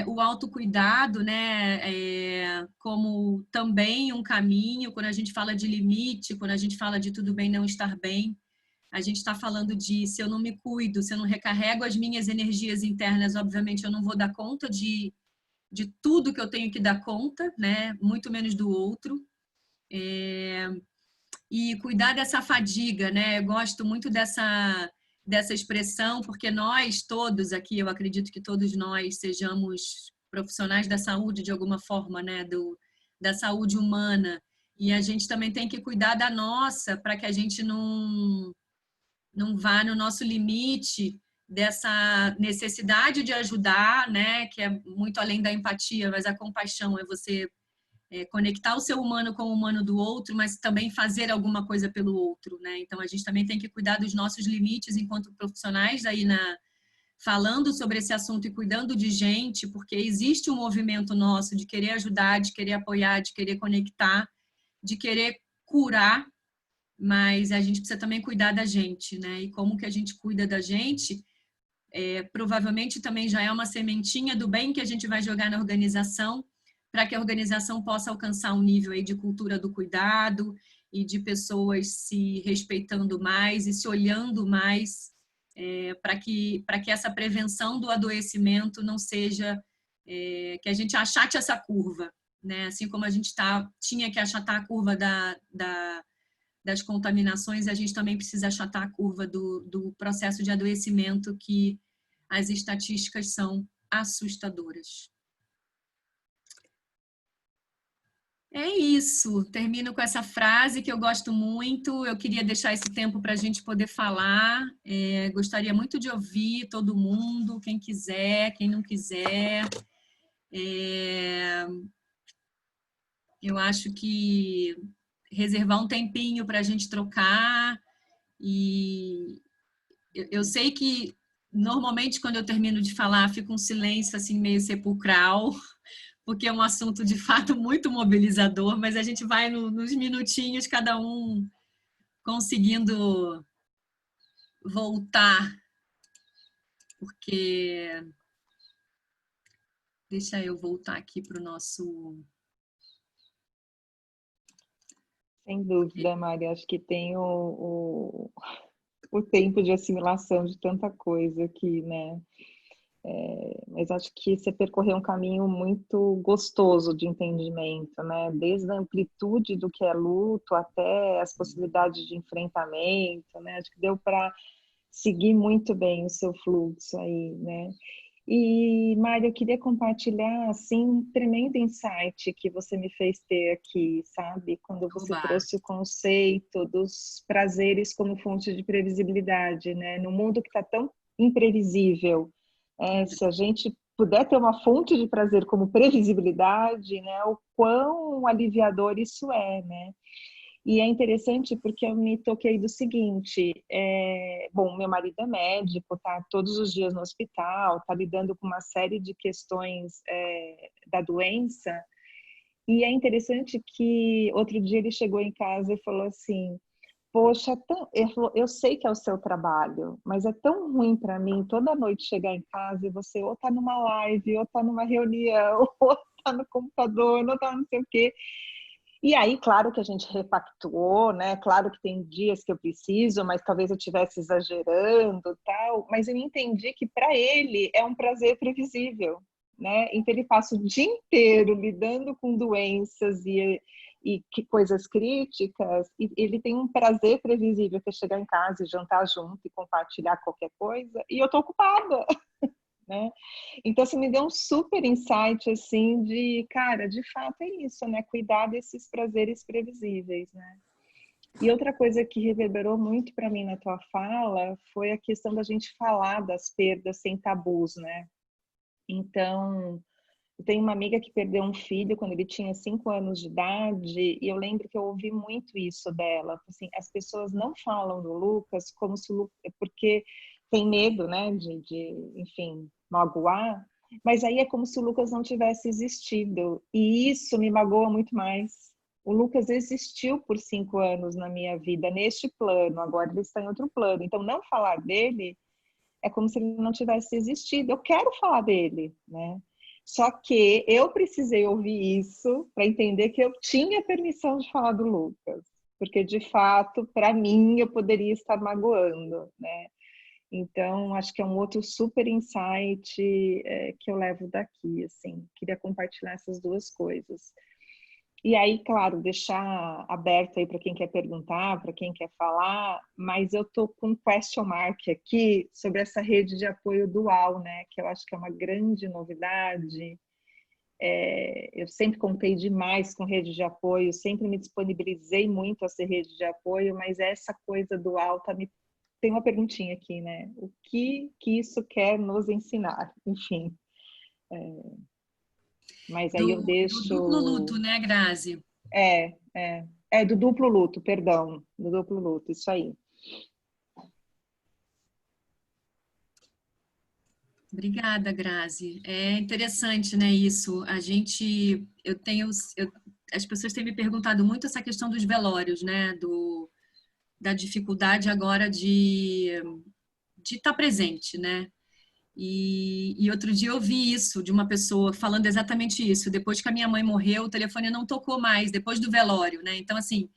O autocuidado, né, como também um caminho, quando a gente fala de limite, quando a gente fala de tudo bem não estar bem, a gente está falando de se eu não me cuido, se eu não recarrego as minhas energias internas, obviamente eu não vou dar conta de tudo que eu tenho que dar conta, né, muito menos do outro. E cuidar dessa fadiga, né? Eu gosto muito dessa expressão, porque nós todos aqui, eu acredito que todos nós sejamos profissionais da saúde de alguma forma, né? Da saúde humana. E a gente também tem que cuidar da nossa, para que a gente não vá no nosso limite dessa necessidade de ajudar, né? Que é muito além da empatia, mas a compaixão é você conectar o seu humano com o humano do outro, mas também fazer alguma coisa pelo outro, né? Então a gente também tem que cuidar dos nossos limites enquanto profissionais aí falando sobre esse assunto e cuidando de gente, porque existe um movimento nosso de querer ajudar, de querer apoiar, de querer conectar, de querer curar, mas a gente precisa também cuidar da gente, né? E como que a gente cuida da gente, provavelmente também já é uma sementinha do bem que a gente vai jogar na organização, para que a organização possa alcançar um nível aí de cultura do cuidado e de pessoas se respeitando mais e se olhando mais, para que essa prevenção do adoecimento não seja que a gente achate essa curva, né? Assim como a gente tinha que achatar a curva das contaminações, a gente também precisa achatar a curva do processo de adoecimento, que as estatísticas são assustadoras. É isso, termino com essa frase que eu gosto muito. Eu queria deixar esse tempo para a gente poder falar. Gostaria muito de ouvir todo mundo, quem quiser, quem não quiser. Eu acho que reservar um tempinho para a gente trocar. E eu sei que normalmente quando eu termino de falar fica um silêncio assim meio sepulcral, porque é um assunto de fato muito mobilizador, mas a gente vai nos minutinhos, cada um conseguindo voltar, porque deixa eu voltar aqui para o nosso... Sem dúvida, Mari, acho que tem o tempo de assimilação de tanta coisa aqui, né? Mas acho que você percorreu um caminho muito gostoso de entendimento, né? Desde a amplitude do que é luto até as possibilidades de enfrentamento, né? Acho que deu para seguir muito bem o seu fluxo aí, né? E, Mário, eu queria compartilhar, assim, um tremendo insight que você me fez ter aqui, sabe? Quando você Oba, trouxe o conceito dos prazeres como fonte de previsibilidade, né? No mundo que está tão imprevisível, se a gente puder ter uma fonte de prazer como previsibilidade, né? O quão aliviador isso é, né? E é interessante porque eu me toquei do seguinte, bom, meu marido é médico, tá todos os dias no hospital, tá lidando com uma série de questões da doença, e é interessante que outro dia ele chegou em casa e falou assim, poxa, ele falou, eu sei que é o seu trabalho, mas é tão ruim para mim toda noite chegar em casa e você ou tá numa live, ou tá numa reunião, ou tá no computador, ou tá não sei o quê. E aí, claro que a gente repactuou, né? Claro que tem dias que eu preciso, mas talvez eu estivesse exagerando, tal. Mas eu entendi que para ele é um prazer previsível, né? Então ele passa o dia inteiro lidando com doenças e que coisas críticas, e ele tem um prazer previsível que é chegar em casa e jantar junto e compartilhar qualquer coisa, e eu tô ocupada, né? Então, assim, me deu um super insight, assim, de, cara, de fato é isso, né? Cuidar desses prazeres previsíveis, né? E outra coisa que reverberou muito para mim na tua fala foi a questão da gente falar das perdas sem tabus, né? Então, eu tenho uma amiga que perdeu um filho quando ele tinha 5 anos de idade, e eu lembro que eu ouvi muito isso dela. Assim, as pessoas não falam do Lucas como se o Lucas, porque tem medo, né, enfim, magoar, mas aí é como se o Lucas não tivesse existido, e isso me magoa muito mais. O Lucas existiu por 5 anos na minha vida, neste plano, agora ele está em outro plano. Então, não falar dele é como se ele não tivesse existido. Eu quero falar dele, né? Só que eu precisei ouvir isso para entender que eu tinha permissão de falar do Lucas, porque de fato, para mim, eu poderia estar magoando, né? Então, acho que é um outro super insight que eu levo daqui, assim. Queria compartilhar essas duas coisas. E aí, claro, deixar aberto aí para quem quer perguntar, para quem quer falar, mas eu tô com um question mark aqui sobre essa rede de apoio dual, né? Que eu acho que é uma grande novidade. Eu sempre contei demais com rede de apoio, sempre me disponibilizei muito a ser rede de apoio, mas essa coisa dual tá me... Tem uma perguntinha aqui, né? O que isso quer nos ensinar? Enfim, mas aí eu do duplo deixo... luto, né, Grazi? Do duplo luto, perdão, do duplo luto, isso aí. Obrigada, Grazi. É interessante, né, isso. As pessoas têm me perguntado muito essa questão dos velórios, né, da dificuldade agora de estar presente, né? E outro dia eu ouvi isso de uma pessoa falando exatamente isso. Depois que a minha mãe morreu, o telefone não tocou mais, depois do velório, né? Então, assim,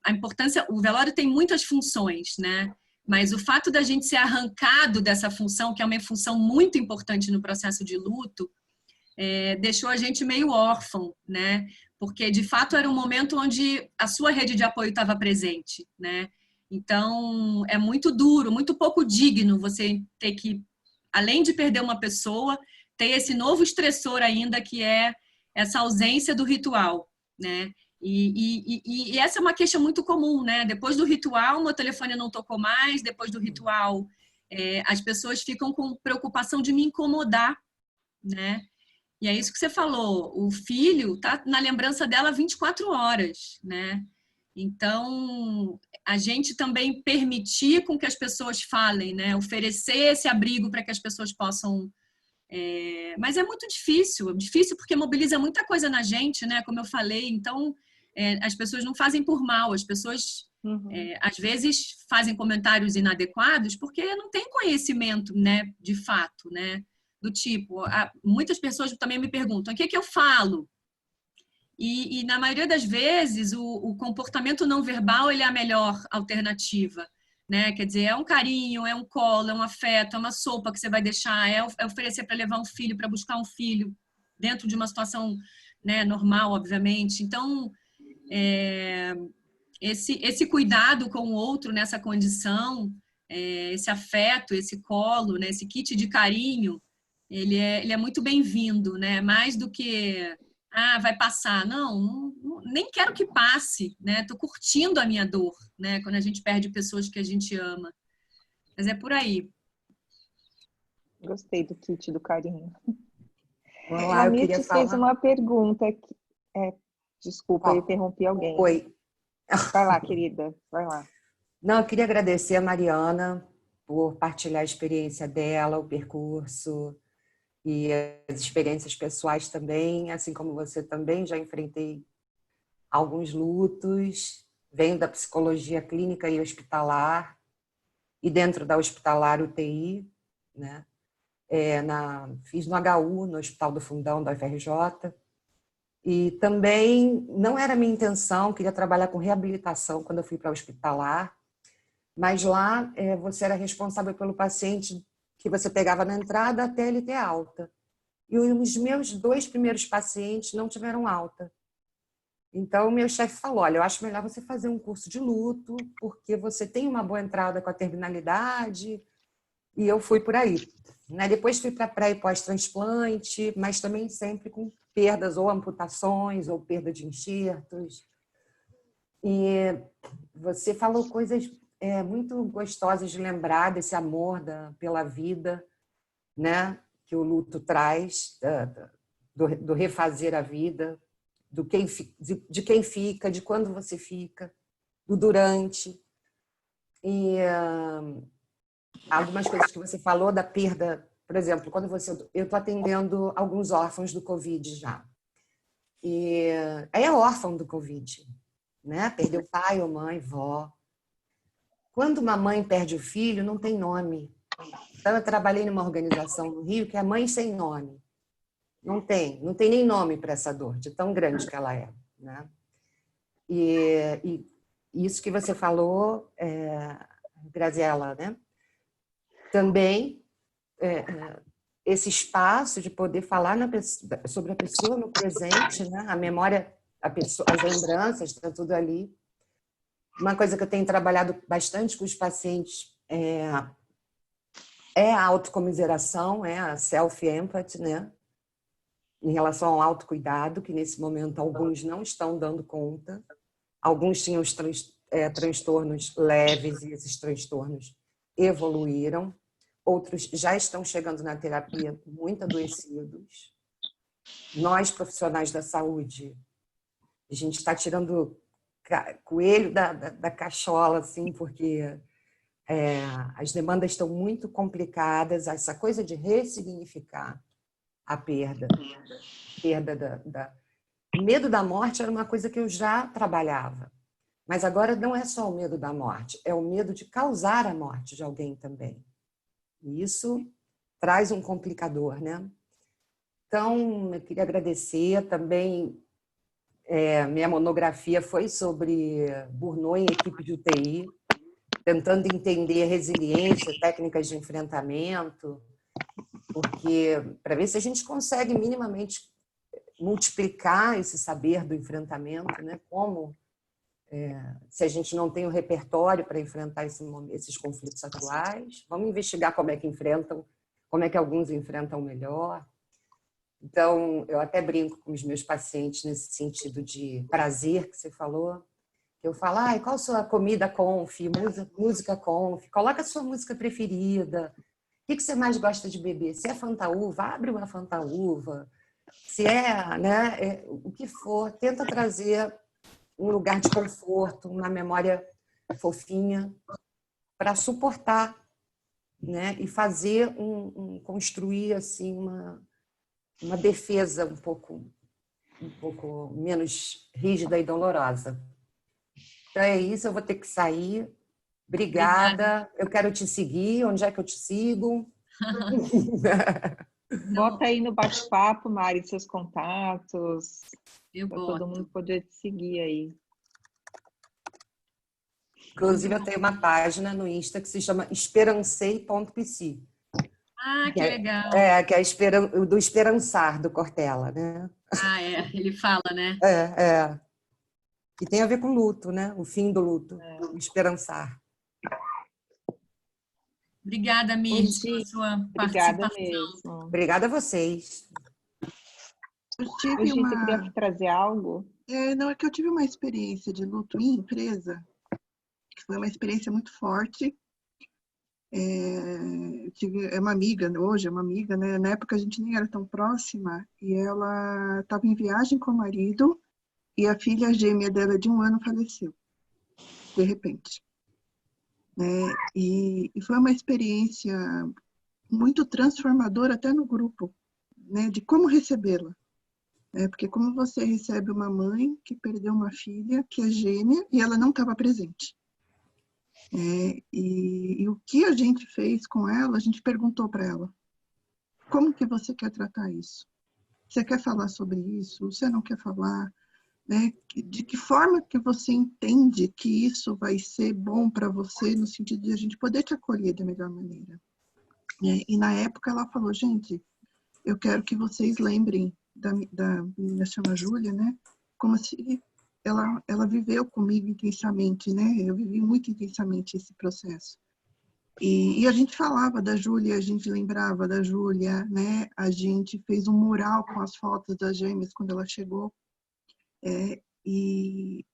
a importância, o velório tem muitas funções, né? Mas o fato da gente ser arrancado dessa função, que é uma função muito importante no processo de luto, deixou a gente meio órfão, né? Porque de fato era um momento onde a sua rede de apoio estava presente, né? Então é muito duro, muito pouco digno você ter que, além de perder uma pessoa, ter esse novo estressor ainda que é essa ausência do ritual, né? E essa é uma queixa muito comum, né? Depois do ritual, meu telefone não tocou mais. Depois do ritual, as pessoas ficam com preocupação de me incomodar, né? E é isso que você falou, o filho tá na lembrança dela 24 horas, né? Então, a gente também permitir com que as pessoas falem, né? Oferecer esse abrigo para que as pessoas possam. Mas é muito difícil porque mobiliza muita coisa na gente, né? Como eu falei, então as pessoas não fazem por mal, as pessoas Uhum. às vezes fazem comentários inadequados porque não têm conhecimento, né? De fato, né? Do tipo, muitas pessoas também me perguntam: o que eu falo? E na maioria das vezes o comportamento não verbal ele é a melhor alternativa, né? Quer dizer, é um carinho, é um colo, é um afeto, é uma sopa que você vai deixar, é oferecer para levar um filho, para buscar um filho dentro de uma situação, né, normal, obviamente. Então, esse cuidado com o outro nessa condição esse afeto, esse colo, né? Esse kit de carinho, ele é muito bem-vindo, né? Mais do que, vai passar. Não, nem quero que passe, né? Tô curtindo a minha dor, né? Quando a gente perde pessoas que a gente ama. Mas é por aí. Gostei do kit do carinho. Olá, A eu queria Mirtes fez falar. uma pergunta. Desculpa, eu Ó, interrompi alguém. oi. Vai lá, querida, vai lá. Não, eu queria agradecer a Mariana por partilhar a experiência dela, o percurso e as experiências pessoais também, assim como você também já enfrentei alguns lutos, venho da psicologia clínica e hospitalar e dentro da hospitalar UTI, né? Fiz no HU, no Hospital do Fundão da UFRJ, e também não era minha intenção, queria trabalhar com reabilitação quando eu fui para o hospitalar, mas lá você era responsável pelo paciente que você pegava na entrada até ele ter alta. E os meus 2 primeiros pacientes não tiveram alta. Então, o meu chefe falou, olha, eu acho melhor você fazer um curso de luto, porque você tem uma boa entrada com a terminalidade, e eu fui por aí. Depois fui para pré e pós-transplante, mas também sempre com perdas ou amputações ou perda de enxertos. E você falou coisas muito gostosas de lembrar desse amor pela vida, né, que o luto traz, do refazer a vida, de quem fica, de quando você fica, do durante. E algumas coisas que você falou da perda, por exemplo, eu estou atendendo alguns órfãos do Covid já. E é órfão do Covid, né? Perdeu pai ou mãe, vó. Quando uma mãe perde o filho, não tem nome. Então, eu trabalhei numa organização no Rio que é Mãe Sem Nome. Não tem nem nome para essa dor, de tão grande que ela é, né? E isso que você falou, Graziela, né? Também esse espaço de poder falar sobre a pessoa no presente, né? A memória, as lembranças, está tudo ali. Uma coisa que eu tenho trabalhado bastante com os pacientes é a autocomiseração, a self-empathy, né? Em relação ao autocuidado, que nesse momento alguns não estão dando conta. Alguns tinham os transtornos leves e esses transtornos evoluíram. Outros já estão chegando na terapia muito adoecidos. Nós, profissionais da saúde, a gente está tirando coelho da cachola, assim, porque as demandas estão muito complicadas. Essa coisa de ressignificar a perda o medo da morte era uma coisa que eu já trabalhava. Mas agora não é só o medo da morte, é o medo de causar a morte de alguém também. E isso traz um complicador, né? Então, eu queria agradecer também. Minha monografia foi sobre burnout em equipe de UTI, tentando entender resiliência, técnicas de enfrentamento, porque para ver se a gente consegue minimamente multiplicar esse saber do enfrentamento, né? Como se a gente não tem o repertório para enfrentar esses conflitos atuais, vamos investigar como é que enfrentam, como é que alguns enfrentam melhor. Então, eu até brinco com os meus pacientes nesse sentido de prazer que você falou. Eu falo, qual a sua comida conf, música conf, coloca a sua música preferida. O que você mais gosta de beber? Se é Fantaúva, abre uma Fantaúva. Se né, o que for, tenta trazer um lugar de conforto, uma memória fofinha para suportar, né, e fazer construir assim uma defesa um pouco menos rígida e dolorosa. Então é isso, eu vou ter que sair. Obrigada. Eu quero te seguir. Onde é que eu te sigo? Bota aí no bate-papo, Mari, seus contatos. Para todo mundo poder te seguir aí. Inclusive, eu tenho uma página no Insta que se chama esperancei.pc. Que legal. Que é do esperançar, do Cortella, né? Ele fala, né? E tem a ver com luto, né? O fim do luto, o esperançar. Obrigada, Mirth, pela sua Obrigada participação. mesmo. Obrigada a vocês. Eu tive Hoje uma... você queria trazer algo? Não, é que eu tive uma experiência de luto em empresa, que foi uma experiência muito forte. É uma amiga, hoje é uma amiga, né? Na época a gente nem era tão próxima, e ela estava em viagem com o marido, e a filha gêmea dela de 1 ano faleceu, de repente. E foi uma experiência muito transformadora até no grupo, né? De como recebê-la. Porque como você recebe uma mãe que perdeu uma filha que é gêmea e ela não estava presente. E o que a gente fez com ela, a gente perguntou para ela, como que você quer tratar isso? Você quer falar sobre isso? Você não quer falar? Né? De que forma que você entende que isso vai ser bom para você, no sentido de a gente poder te acolher da melhor maneira? E na época ela falou, gente, eu quero que vocês lembrem da menina, chama Júlia, né? Como se ela viveu comigo intensamente, né? Eu vivi muito intensamente esse processo. E a gente falava da Júlia, a gente lembrava da Júlia, né? A gente fez um mural com as fotos das gêmeas quando ela chegou. E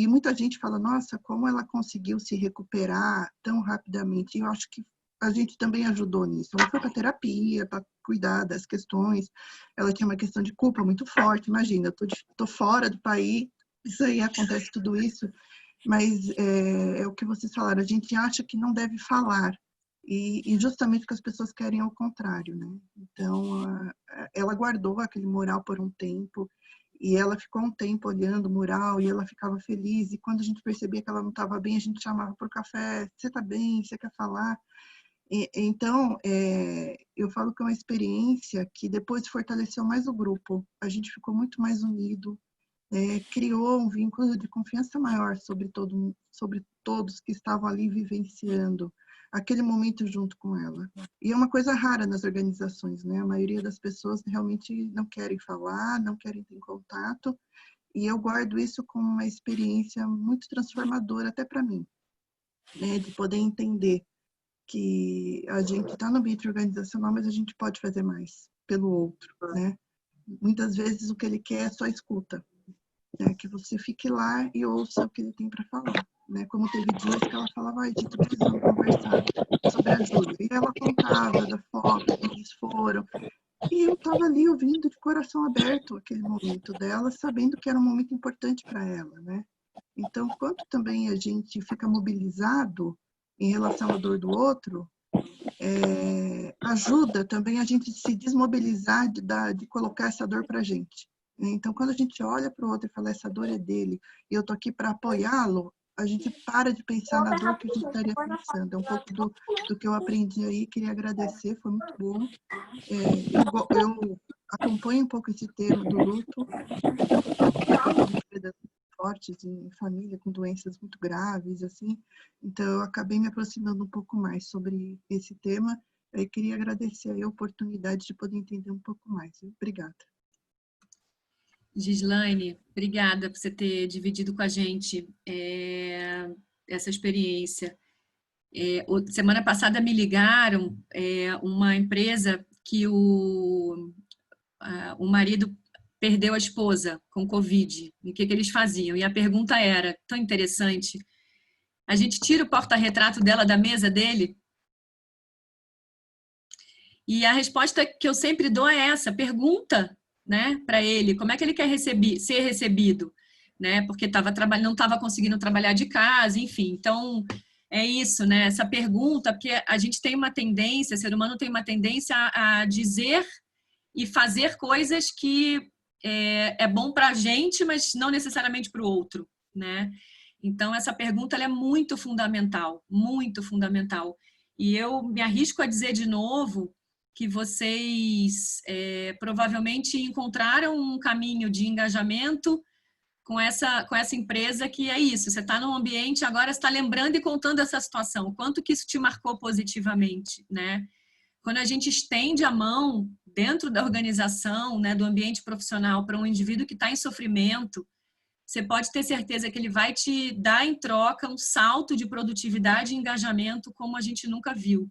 muita gente fala, nossa, como ela conseguiu se recuperar tão rapidamente. E eu acho que a gente também ajudou nisso. Ela foi para terapia, para cuidar das questões. Ela tinha uma questão de culpa muito forte. Imagina, eu tô fora do país, isso aí acontece tudo isso. Mas é o que vocês falaram, a gente acha que não deve falar. E justamente o que as pessoas querem é o contrário, né? Então, ela guardou aquele mural por um tempo. E ela ficou um tempo olhando o mural e ela ficava feliz. E quando a gente percebia que ela não estava bem, a gente chamava para o café. Você está bem? Você quer falar? Então, eu falo que é uma experiência que depois fortaleceu mais o grupo. A gente ficou muito mais unido. Criou um vínculo de confiança maior sobre todos que estavam ali vivenciando aquele momento junto com ela. E é uma coisa rara nas organizações, né? A maioria das pessoas realmente não querem falar, não querem ter contato, e eu guardo isso como uma experiência muito transformadora até para mim, né? De poder entender que a gente está no ambiente organizacional, mas a gente pode fazer mais pelo outro, né? Muitas vezes o que ele quer é só escuta. Que você fique lá e ouça o que ele tem para falar. Né? Como teve dias que ela falava, ai, gente, tô precisando conversar sobre a Júlia. E ela contava da foto que eles foram. E eu estava ali ouvindo de coração aberto aquele momento dela, sabendo que era um momento importante para ela. Né? Então, quanto também a gente fica mobilizado em relação à dor do outro, ajuda também a gente se desmobilizar de colocar essa dor para a gente. Então, quando a gente olha para o outro e fala, essa dor é dele, e eu estou aqui para apoiá-lo, a gente para de pensar na dor que a gente estaria pensando. É um pouco do que eu aprendi aí, queria agradecer, foi muito bom. Eu acompanho um pouco esse tema do luto, fortes em família, com doenças muito graves, assim. Então, eu acabei me aproximando um pouco mais sobre esse tema. Eu queria agradecer a oportunidade de poder entender um pouco mais. Obrigada. Gislaine, obrigada por você ter dividido com a gente essa experiência. Semana passada me ligaram uma empresa que o marido perdeu a esposa com Covid. E o que eles faziam? E a pergunta era, tão interessante, a gente tira o porta-retrato dela da mesa dele? E a resposta que eu sempre dou é essa, pergunta, né, para ele, como é que ele quer ser recebido, né, porque não estava conseguindo trabalhar de casa, enfim. Então, é isso, né, essa pergunta, porque a gente tem uma tendência, o ser humano tem uma tendência a dizer e fazer coisas que é bom para a gente, mas não necessariamente para o outro, né. Então, essa pergunta ela é muito fundamental, muito fundamental. E eu me arrisco a dizer de novo que vocês provavelmente encontraram um caminho de engajamento com essa empresa, que é isso, você está num ambiente, agora você está lembrando e contando essa situação, quanto que isso te marcou positivamente, né? Quando a gente estende a mão dentro da organização, né, do ambiente profissional, para um indivíduo que está em sofrimento, você pode ter certeza que ele vai te dar em troca um salto de produtividade e engajamento como a gente nunca viu,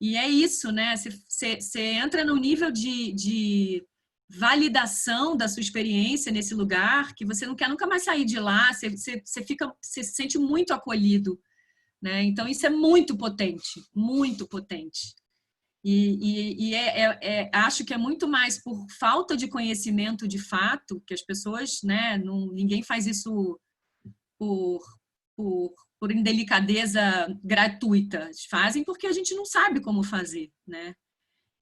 E é isso, né? Você entra no nível de validação da sua experiência nesse lugar, que você não quer nunca mais sair de lá, você se sente muito acolhido, né? Então, isso é muito potente, muito potente. Acho que é muito mais por falta de conhecimento de fato, que as pessoas, né, ninguém faz isso por indelicadeza gratuita. Fazem porque a gente não sabe como fazer, né?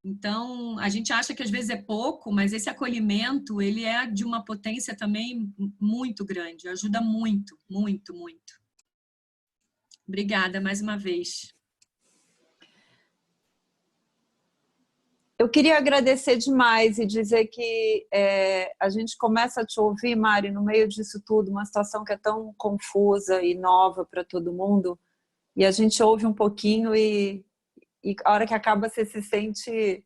Então, a gente acha que às vezes é pouco, mas esse acolhimento, ele é de uma potência também muito grande, ajuda muito, muito, muito. Obrigada mais uma vez. Eu queria agradecer demais e dizer que a gente começa a te ouvir, Mari, no meio disso tudo, uma situação que é tão confusa e nova para todo mundo, e a gente ouve um pouquinho e a hora que acaba você se sente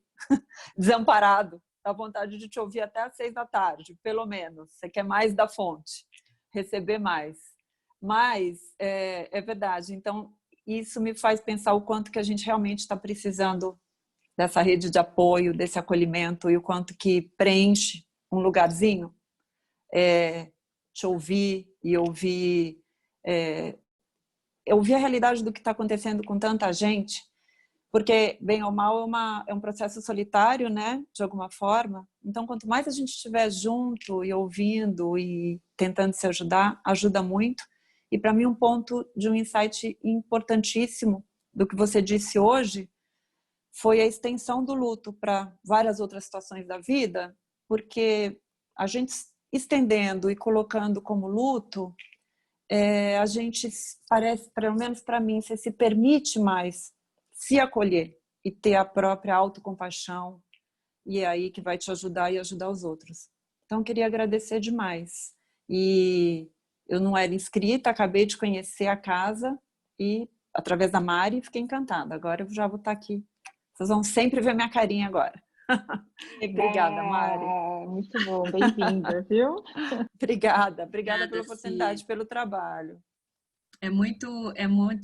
desamparado, dá vontade de te ouvir até às 6 da tarde, pelo menos. Você quer mais da fonte, receber mais. Mas é verdade. Então, isso me faz pensar o quanto que a gente realmente está precisando dessa rede de apoio, desse acolhimento, e o quanto que preenche um lugarzinho, te ouvir e ouvir a realidade do que está acontecendo com tanta gente, porque, bem ou mal, é um processo solitário, né, de alguma forma. Então, quanto mais a gente estiver junto e ouvindo e tentando se ajudar, ajuda muito. E, para mim, um ponto de um insight importantíssimo do que você disse hoje foi a extensão do luto para várias outras situações da vida, porque a gente estendendo e colocando como luto, a gente parece, pelo menos para mim, você se permite mais se acolher e ter a própria autocompaixão, e é aí que vai te ajudar e ajudar os outros. Então, queria agradecer demais. E eu não era inscrita, acabei de conhecer a casa e, através da Mari, fiquei encantada. Agora eu já vou estar aqui. Vocês vão sempre ver minha carinha agora. Obrigada, Mari. Muito bom, bem-vinda, viu? Obrigada pela Cia. oportunidade, pelo trabalho. É muito,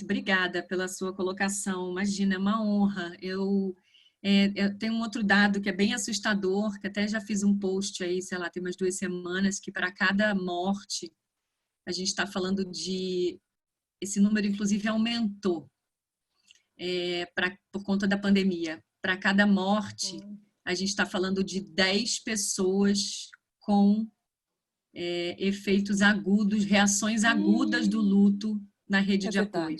obrigada pela sua colocação. Imagina, é uma honra. Eu tenho um outro dado que é bem assustador, que até já fiz um post aí, sei lá, tem umas 2 semanas, que para cada morte, a gente está falando esse número, inclusive, aumentou por conta da pandemia. Para cada morte, a gente está falando de 10 pessoas com efeitos agudos, reações agudas do luto na rede de apoio.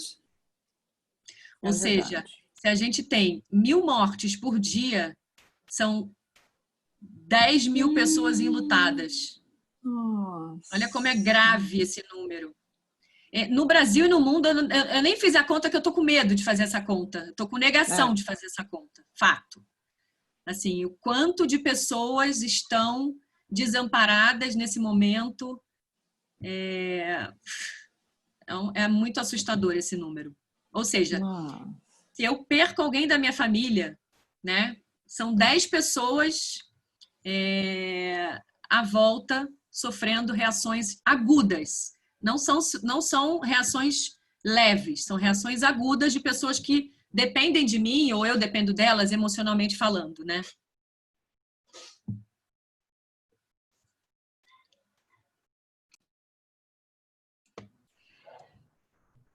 Ou seja, se a gente tem 1.000 mortes por dia, são 10.000 pessoas enlutadas. Nossa. Olha como é grave esse número. No Brasil e no mundo, eu nem fiz a conta, que eu tô com medo de fazer essa conta. Estou com negação de fazer essa conta. Fato. Assim, o quanto de pessoas estão desamparadas nesse momento é muito assustador esse número. Ou seja, se eu perco alguém da minha família, né, são 10 pessoas à volta sofrendo reações agudas. Não são reações leves, são reações agudas de pessoas que dependem de mim ou eu dependo delas emocionalmente falando, né?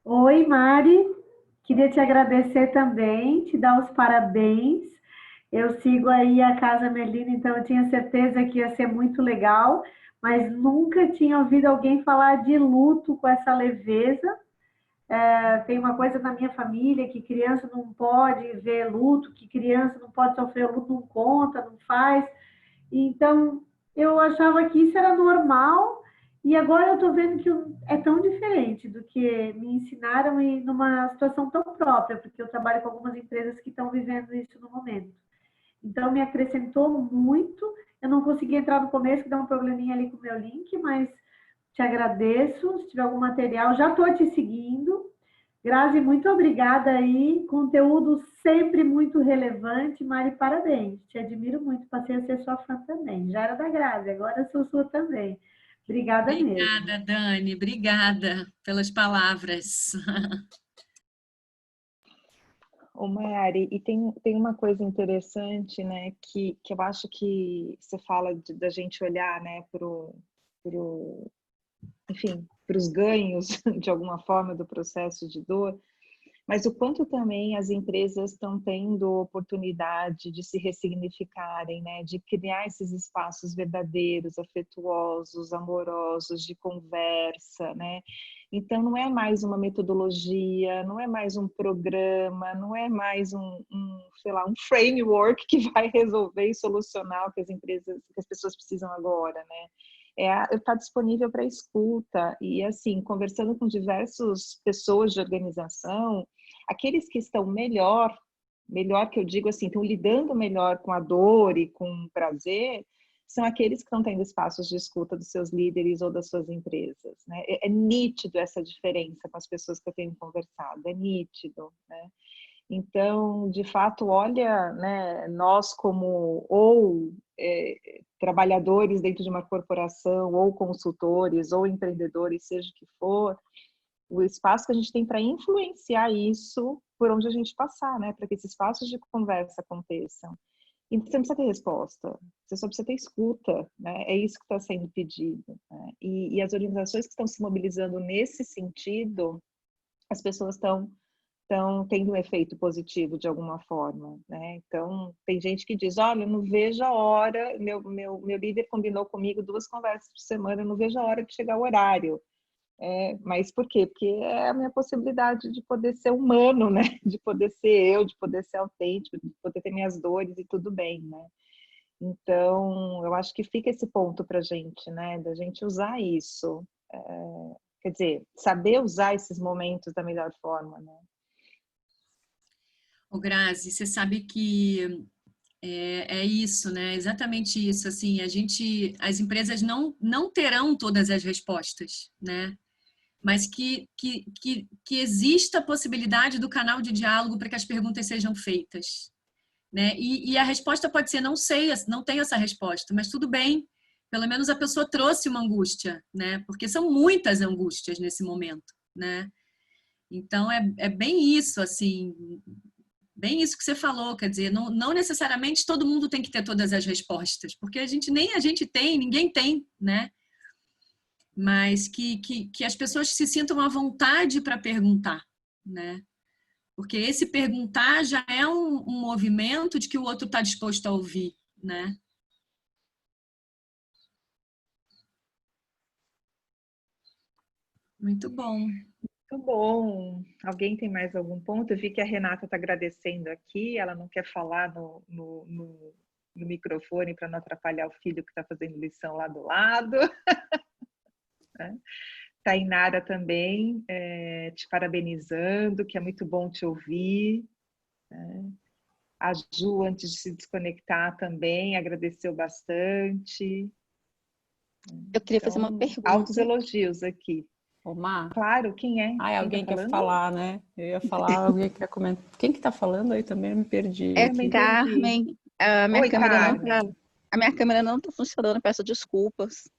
Oi, Mari. Queria te agradecer também, te dar os parabéns. Eu sigo aí a Casa Merlina, então eu tinha certeza que ia ser muito legal, mas nunca tinha ouvido alguém falar de luto com essa leveza. Tem uma coisa na minha família que criança não pode ver luto, que criança não pode sofrer luto, não conta, não faz. Então, eu achava que isso era normal e agora eu estou vendo que é tão diferente do que me ensinaram e numa situação tão própria, porque eu trabalho com algumas empresas que estão vivendo isso no momento. Então, me acrescentou muito. Eu não consegui entrar no começo, que dá um probleminha ali com o meu link, mas te agradeço. Se tiver algum material, já estou te seguindo. Grazi, muito obrigada aí. Conteúdo sempre muito relevante. Mari, parabéns. Te admiro muito. Passei a ser sua fã também. Já era da Grazi, agora sou sua também. Obrigada mesmo. Obrigada, Dani. Obrigada pelas palavras. Ô, Mari, e tem uma coisa interessante, né, que eu acho que você fala da gente olhar, né, enfim, para os ganhos, de alguma forma, do processo de dor, mas o quanto também as empresas estão tendo oportunidade de se ressignificarem, né? De criar esses espaços verdadeiros, afetuosos, amorosos, de conversa, né? Então, não é mais uma metodologia, não é mais um programa, não é mais sei lá, um framework que vai resolver e solucionar o que as pessoas precisam agora, né? Está disponível para escuta e, assim, conversando com diversas pessoas de organização, aqueles que estão melhor que eu digo assim, estão lidando melhor com a dor e com o prazer, são aqueles que estão tendo espaços de escuta dos seus líderes ou das suas empresas, né? É nítido essa diferença com as pessoas que eu tenho conversado, é nítido, né? Então, de fato, olha, né, nós como trabalhadores dentro de uma corporação, ou consultores, ou empreendedores, seja o que for, o espaço que a gente tem para influenciar isso por onde a gente passar, né, para que esses espaços de conversa aconteçam. E você não precisa ter resposta, você só precisa ter escuta, né? É isso que está sendo pedido, né? E as organizações que estão se mobilizando nesse sentido, as pessoas estão tendo um efeito positivo de alguma forma, né? Então, tem gente que diz, olha, eu não vejo a hora, meu líder combinou comigo 2 conversas por semana, eu não vejo a hora de chegar o horário. Mas por quê? Porque é a minha possibilidade de poder ser humano, né? De poder ser eu, de poder ser autêntico, de poder ter minhas dores e tudo bem, né? Então, eu acho que fica esse ponto para a gente, né? Da gente usar isso. Quer dizer, saber usar esses momentos da melhor forma, né? Ô, Grazi, você sabe que é isso, né? Exatamente isso. Assim, as empresas não terão todas as respostas, né? Mas que exista a possibilidade do canal de diálogo para que as perguntas sejam feitas, né? E a resposta pode ser não sei, não tenho essa resposta, mas tudo bem. Pelo menos a pessoa trouxe uma angústia, né? Porque são muitas angústias nesse momento, né? Então é bem isso, assim, bem isso que você falou, quer dizer, não necessariamente todo mundo tem que ter todas as respostas, porque nem a gente tem, ninguém tem, né? Mas que as pessoas se sintam à vontade para perguntar, né? Porque esse perguntar já é um movimento de que o outro está disposto a ouvir, né? Muito bom. Muito bom. Alguém tem mais algum ponto? Eu vi que a Renata está agradecendo aqui, ela não quer falar no microfone para não atrapalhar o filho que está fazendo lição lá do lado. Tainara também te parabenizando, que é muito bom te ouvir. A Ju, antes de se desconectar, também agradeceu bastante. Eu queria fazer uma pergunta. Altos elogios aqui. Omar? Claro, quem é? Ai, alguém tá quer falar, né? Eu ia falar, alguém quer comentar. Quem que tá falando aí também? Eu me perdi. É aqui. Carmen. A minha Oi, câmera Carmen. a minha câmera não está funcionando, peço desculpas.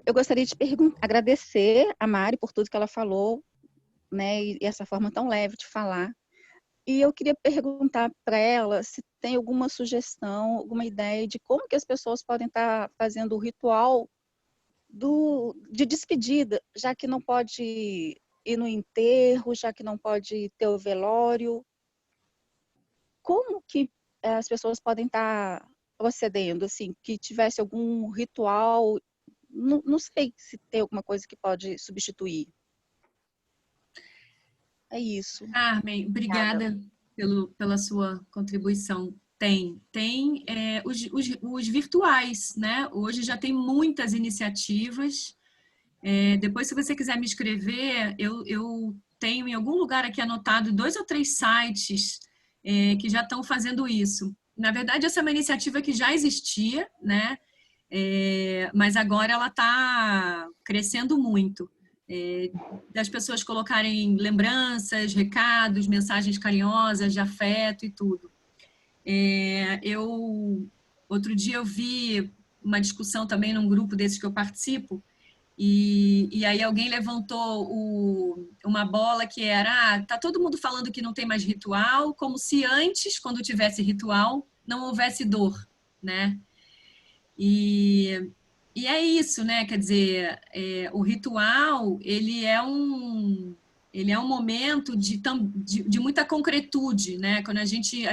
Eu gostaria de agradecer a Mari por tudo que ela falou, né? E essa forma tão leve de falar. E eu queria perguntar para ela se tem alguma sugestão, alguma ideia de como que as pessoas podem estar fazendo o ritual de despedida, já que não pode ir no enterro, já que não pode ter o velório. Como que as pessoas podem estar procedendo, assim, que tivesse algum ritual? Não sei se tem alguma coisa que pode substituir. É isso. Carmen, obrigada pela sua contribuição. Tem os virtuais, né? Hoje já tem muitas iniciativas. Depois, se você quiser me escrever, eu tenho em algum lugar aqui anotado 2 ou 3 sites que já estão fazendo isso. Na verdade, essa é uma iniciativa que já existia, né? Mas agora ela está crescendo muito. Das pessoas colocarem lembranças, recados, mensagens carinhosas de afeto e tudo. Outro dia eu vi uma discussão também num grupo desses que eu participo, E aí alguém levantou uma bola que era, tá todo mundo falando que não tem mais ritual, como se antes, quando tivesse ritual, não houvesse dor, né? E é isso, né? Quer dizer, o ritual, ele é um momento de muita concretude, né? Quando a gente,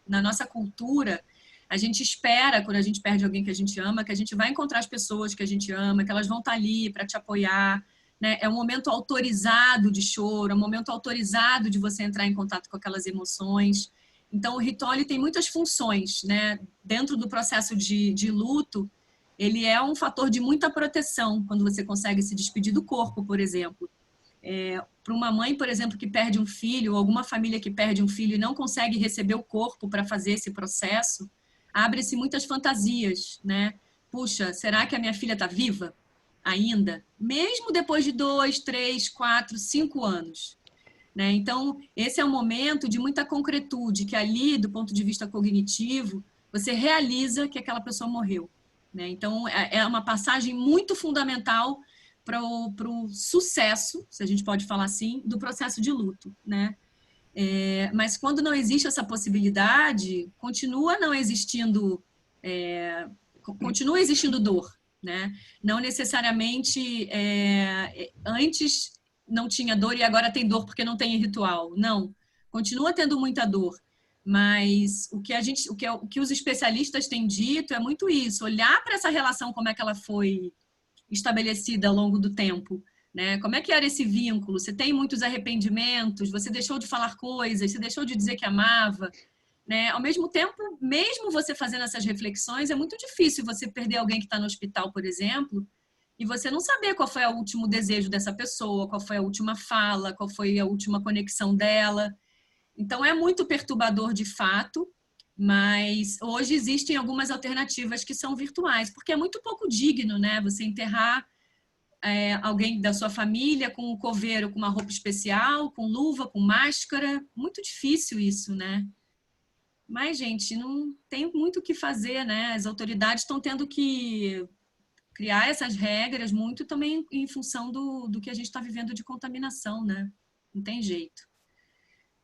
na nossa cultura, a gente espera, quando a gente perde alguém que a gente ama, que a gente vai encontrar as pessoas que a gente ama, que elas vão estar ali para te apoiar, né? É um momento autorizado de choro, é um momento autorizado de você entrar em contato com aquelas emoções. Então, o ritual ele tem muitas funções, né? Dentro do processo de luto, ele é um fator de muita proteção quando você consegue se despedir do corpo, por exemplo. Para uma mãe, por exemplo, que perde um filho, ou alguma família que perde um filho e não consegue receber o corpo para fazer esse processo, abre-se muitas fantasias, né? Puxa, será que a minha filha está viva ainda? Mesmo depois de 2, 3, 4, 5 anos. Né? Então, esse é um momento de muita concretude, que ali, do ponto de vista cognitivo, você realiza que aquela pessoa morreu. Né? Então, é uma passagem muito fundamental para o sucesso, se a gente pode falar assim, do processo de luto. Né? Mas quando não existe essa possibilidade, continua não existindo, continua existindo dor. Né? Não necessariamente antes não tinha dor e agora tem dor porque não tem ritual. Não, continua tendo muita dor. Mas o que os especialistas têm dito é muito isso, olhar para essa relação, como é que ela foi estabelecida ao longo do tempo. Né? Como é que era esse vínculo? Você tem muitos arrependimentos? Você deixou de falar coisas? Você deixou de dizer que amava? Né? Ao mesmo tempo, mesmo você fazendo essas reflexões, é muito difícil você perder alguém que está no hospital, por exemplo, e você não saber qual foi o último desejo dessa pessoa, qual foi a última fala, qual foi a última conexão dela. Então, é muito perturbador de fato, mas hoje existem algumas alternativas que são virtuais, porque é muito pouco digno, né? Você enterrar alguém da sua família com um coveiro, com uma roupa especial, com luva, com máscara. Muito difícil isso, né? Mas, gente, não tem muito o que fazer, né? As autoridades estão tendo que criar essas regras muito também em função do que a gente está vivendo de contaminação, né? Não tem jeito.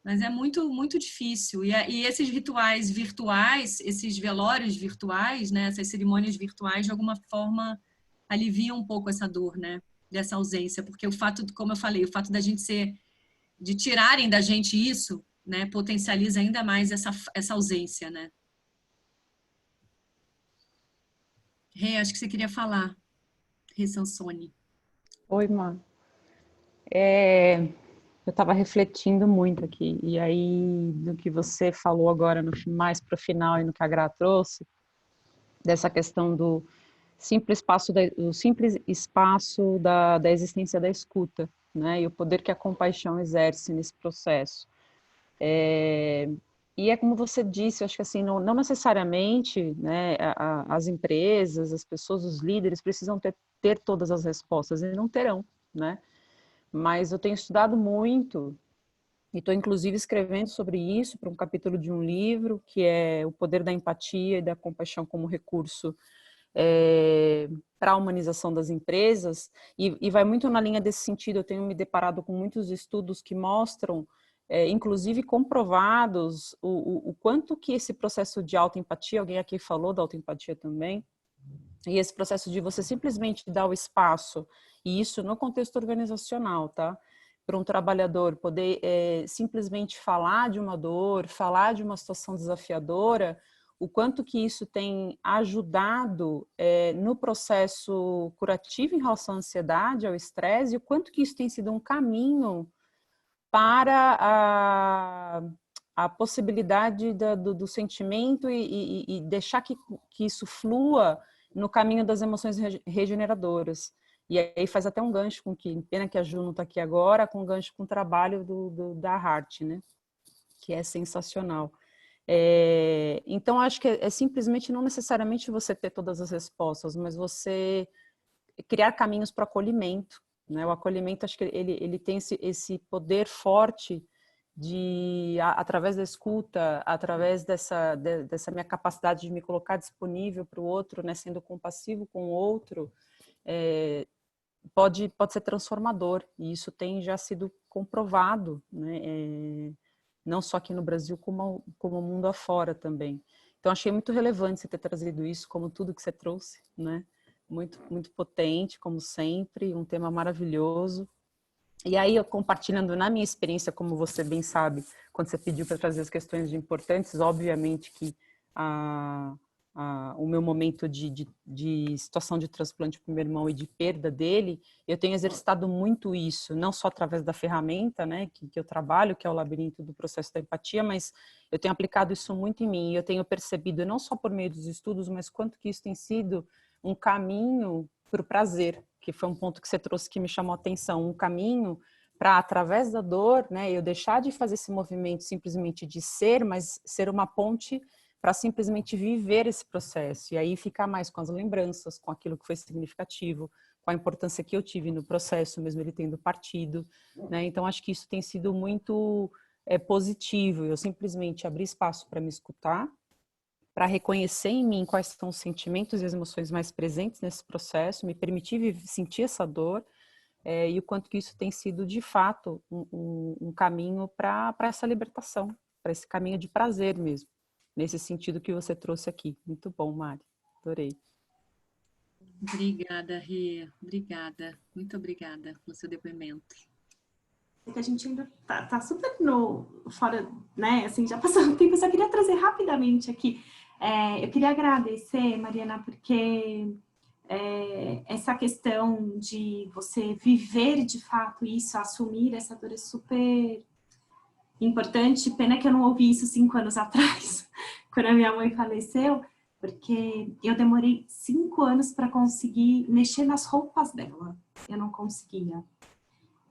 Mas é muito, muito difícil. E esses rituais virtuais, esses velórios virtuais, né? Essas cerimônias virtuais, de alguma forma, aliviam um pouco essa dor, né? Dessa ausência. Porque o fato, como eu falei, o fato da gente de tirarem da gente isso, né? Potencializa ainda mais essa ausência, né? Rê, acho que você queria falar. Rê Sansone. Oi, Má. Eu estava refletindo muito aqui, e aí, do que você falou agora, mais para o final, e no que a Gra trouxe, dessa questão do simples espaço da existência da escuta, né, e o poder que a compaixão exerce nesse processo. E é como você disse, eu acho que assim, não necessariamente, né, as empresas, as pessoas, os líderes precisam ter todas as respostas, e não terão, né? Mas eu tenho estudado muito, e estou inclusive escrevendo sobre isso para um capítulo de um livro, que é O Poder da Empatia e da Compaixão como Recurso para a humanização das empresas, e vai muito na linha desse sentido. Eu tenho me deparado com muitos estudos que mostram, inclusive comprovados, o quanto que esse processo de autoempatia, alguém aqui falou da autoempatia também, e esse processo de você simplesmente dar o espaço, e isso no contexto organizacional, tá? Para um trabalhador poder simplesmente falar de uma dor, falar de uma situação desafiadora, o quanto que isso tem ajudado no processo curativo em relação à ansiedade, ao estresse, e o quanto que isso tem sido um caminho para a possibilidade do sentimento e deixar que isso flua no caminho das emoções regeneradoras. E aí faz até um gancho com que, pena que a Ju não está aqui agora, com um gancho com o trabalho da Hart, né? Que é sensacional. Então, acho que é simplesmente não necessariamente você ter todas as respostas, mas você criar caminhos para o acolhimento, né? O acolhimento, acho que ele tem esse poder forte de, através da escuta, através dessa minha capacidade de me colocar disponível para o outro, né? Sendo compassivo com o outro, pode ser transformador, e isso tem já sido comprovado, né? Não só aqui no Brasil, como o mundo afora também. Então, achei muito relevante você ter trazido isso, como tudo que você trouxe, né? Muito, muito potente, como sempre, um tema maravilhoso. E aí, eu compartilhando na minha experiência, como você bem sabe, quando você pediu para trazer as questões importantes, obviamente que o meu momento de situação de transplante para o meu irmão e de perda dele, eu tenho exercitado muito isso, não só através da ferramenta, né, que eu trabalho, que é o labirinto do processo da empatia, mas eu tenho aplicado isso muito em mim, e eu tenho percebido, não só por meio dos estudos, mas quanto que isso tem sido um caminho para o prazer, que foi um ponto que você trouxe que me chamou a atenção, um caminho para, através da dor, né, eu deixar de fazer esse movimento simplesmente de ser, mas ser uma ponte para simplesmente viver esse processo, e aí ficar mais com as lembranças, com aquilo que foi significativo, com a importância que eu tive no processo, mesmo ele tendo partido, né? Então, acho que isso tem sido muito positivo, eu simplesmente abri espaço para me escutar, para reconhecer em mim quais são os sentimentos e as emoções mais presentes nesse processo, me permitir sentir essa dor, e o quanto que isso tem sido, de fato, um caminho para essa libertação, para esse caminho de prazer mesmo, nesse sentido que você trouxe aqui. Muito bom, Mari. Adorei. Obrigada, Rê. Obrigada. Muito obrigada pelo seu depoimento. Que a gente ainda tá super fora, né? Assim, já passou um tempo, eu só queria trazer rapidamente aqui. Eu queria agradecer, Mariana, porque essa questão de você viver de fato isso, assumir essa dor é super importante. Pena que eu não ouvi isso 5 anos atrás, quando a minha mãe faleceu, porque eu demorei 5 anos para conseguir mexer nas roupas dela. Eu não conseguia.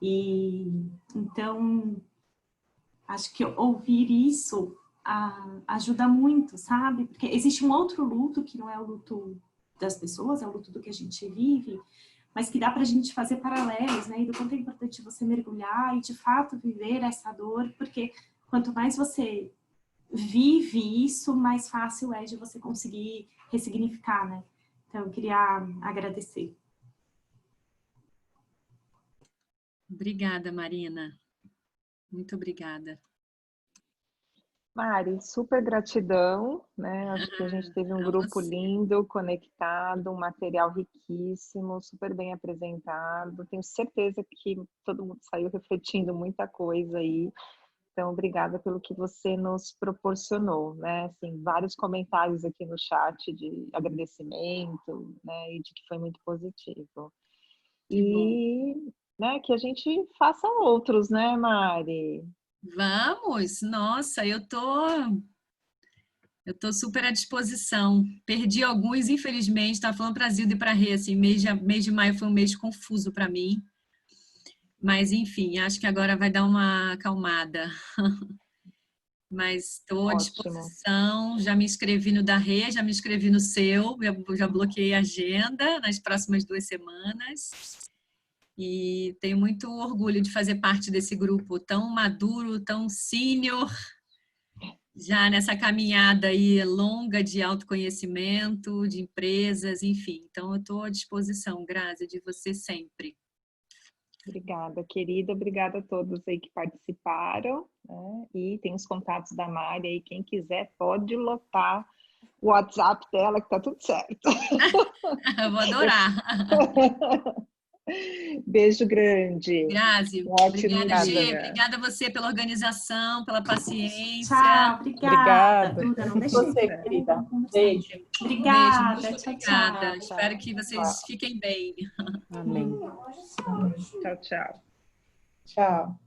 E então, acho que ouvir isso ajuda muito, sabe? Porque existe um outro luto que não é o luto das pessoas, é o luto do que a gente vive, mas que dá pra gente fazer paralelos, né? E do quanto é importante você mergulhar e, de fato, viver essa dor, porque quanto mais você vive isso, mais fácil é de você conseguir ressignificar, né? Então, eu queria agradecer. Obrigada, Marina. Muito obrigada. Mari, super gratidão, né? Acho que a gente teve um grupo lindo, conectado, um material riquíssimo, super bem apresentado. Tenho certeza que todo mundo saiu refletindo muita coisa aí. Então, obrigada pelo que você nos proporcionou, né? Assim, vários comentários aqui no chat de agradecimento, né? E de que foi muito positivo. E, né, que a gente faça outros, né, Mari? Vamos! Nossa, eu tô super à disposição. Perdi alguns, infelizmente. Estava falando para a Zilda e para a Rê, assim, mês de maio foi um mês confuso para mim. Mas, enfim, acho que agora vai dar uma acalmada. Mas estou à disposição. Já me inscrevi no da Rê, já me inscrevi no seu. Já bloqueei a agenda nas próximas 2 semanas. E tenho muito orgulho de fazer parte desse grupo tão maduro, tão sênior, já nessa caminhada aí longa de autoconhecimento, de empresas, enfim. Então, eu estou à disposição, Grazi, de você sempre. Obrigada, querida. Obrigada a todos aí que participaram, né? E tem os contatos da Mari aí, quem quiser pode lotar o WhatsApp dela, que tá tudo certo. Eu vou adorar. Beijo grande. Grazi, obrigada, Gê. Obrigada a você pela organização, pela paciência. Tchau, obrigada. Duda, não deixe você, querida. Beijo. Obrigada. Beijo, muito obrigada. Espero que vocês fiquem bem. Amém. Tchau, tchau. Tchau.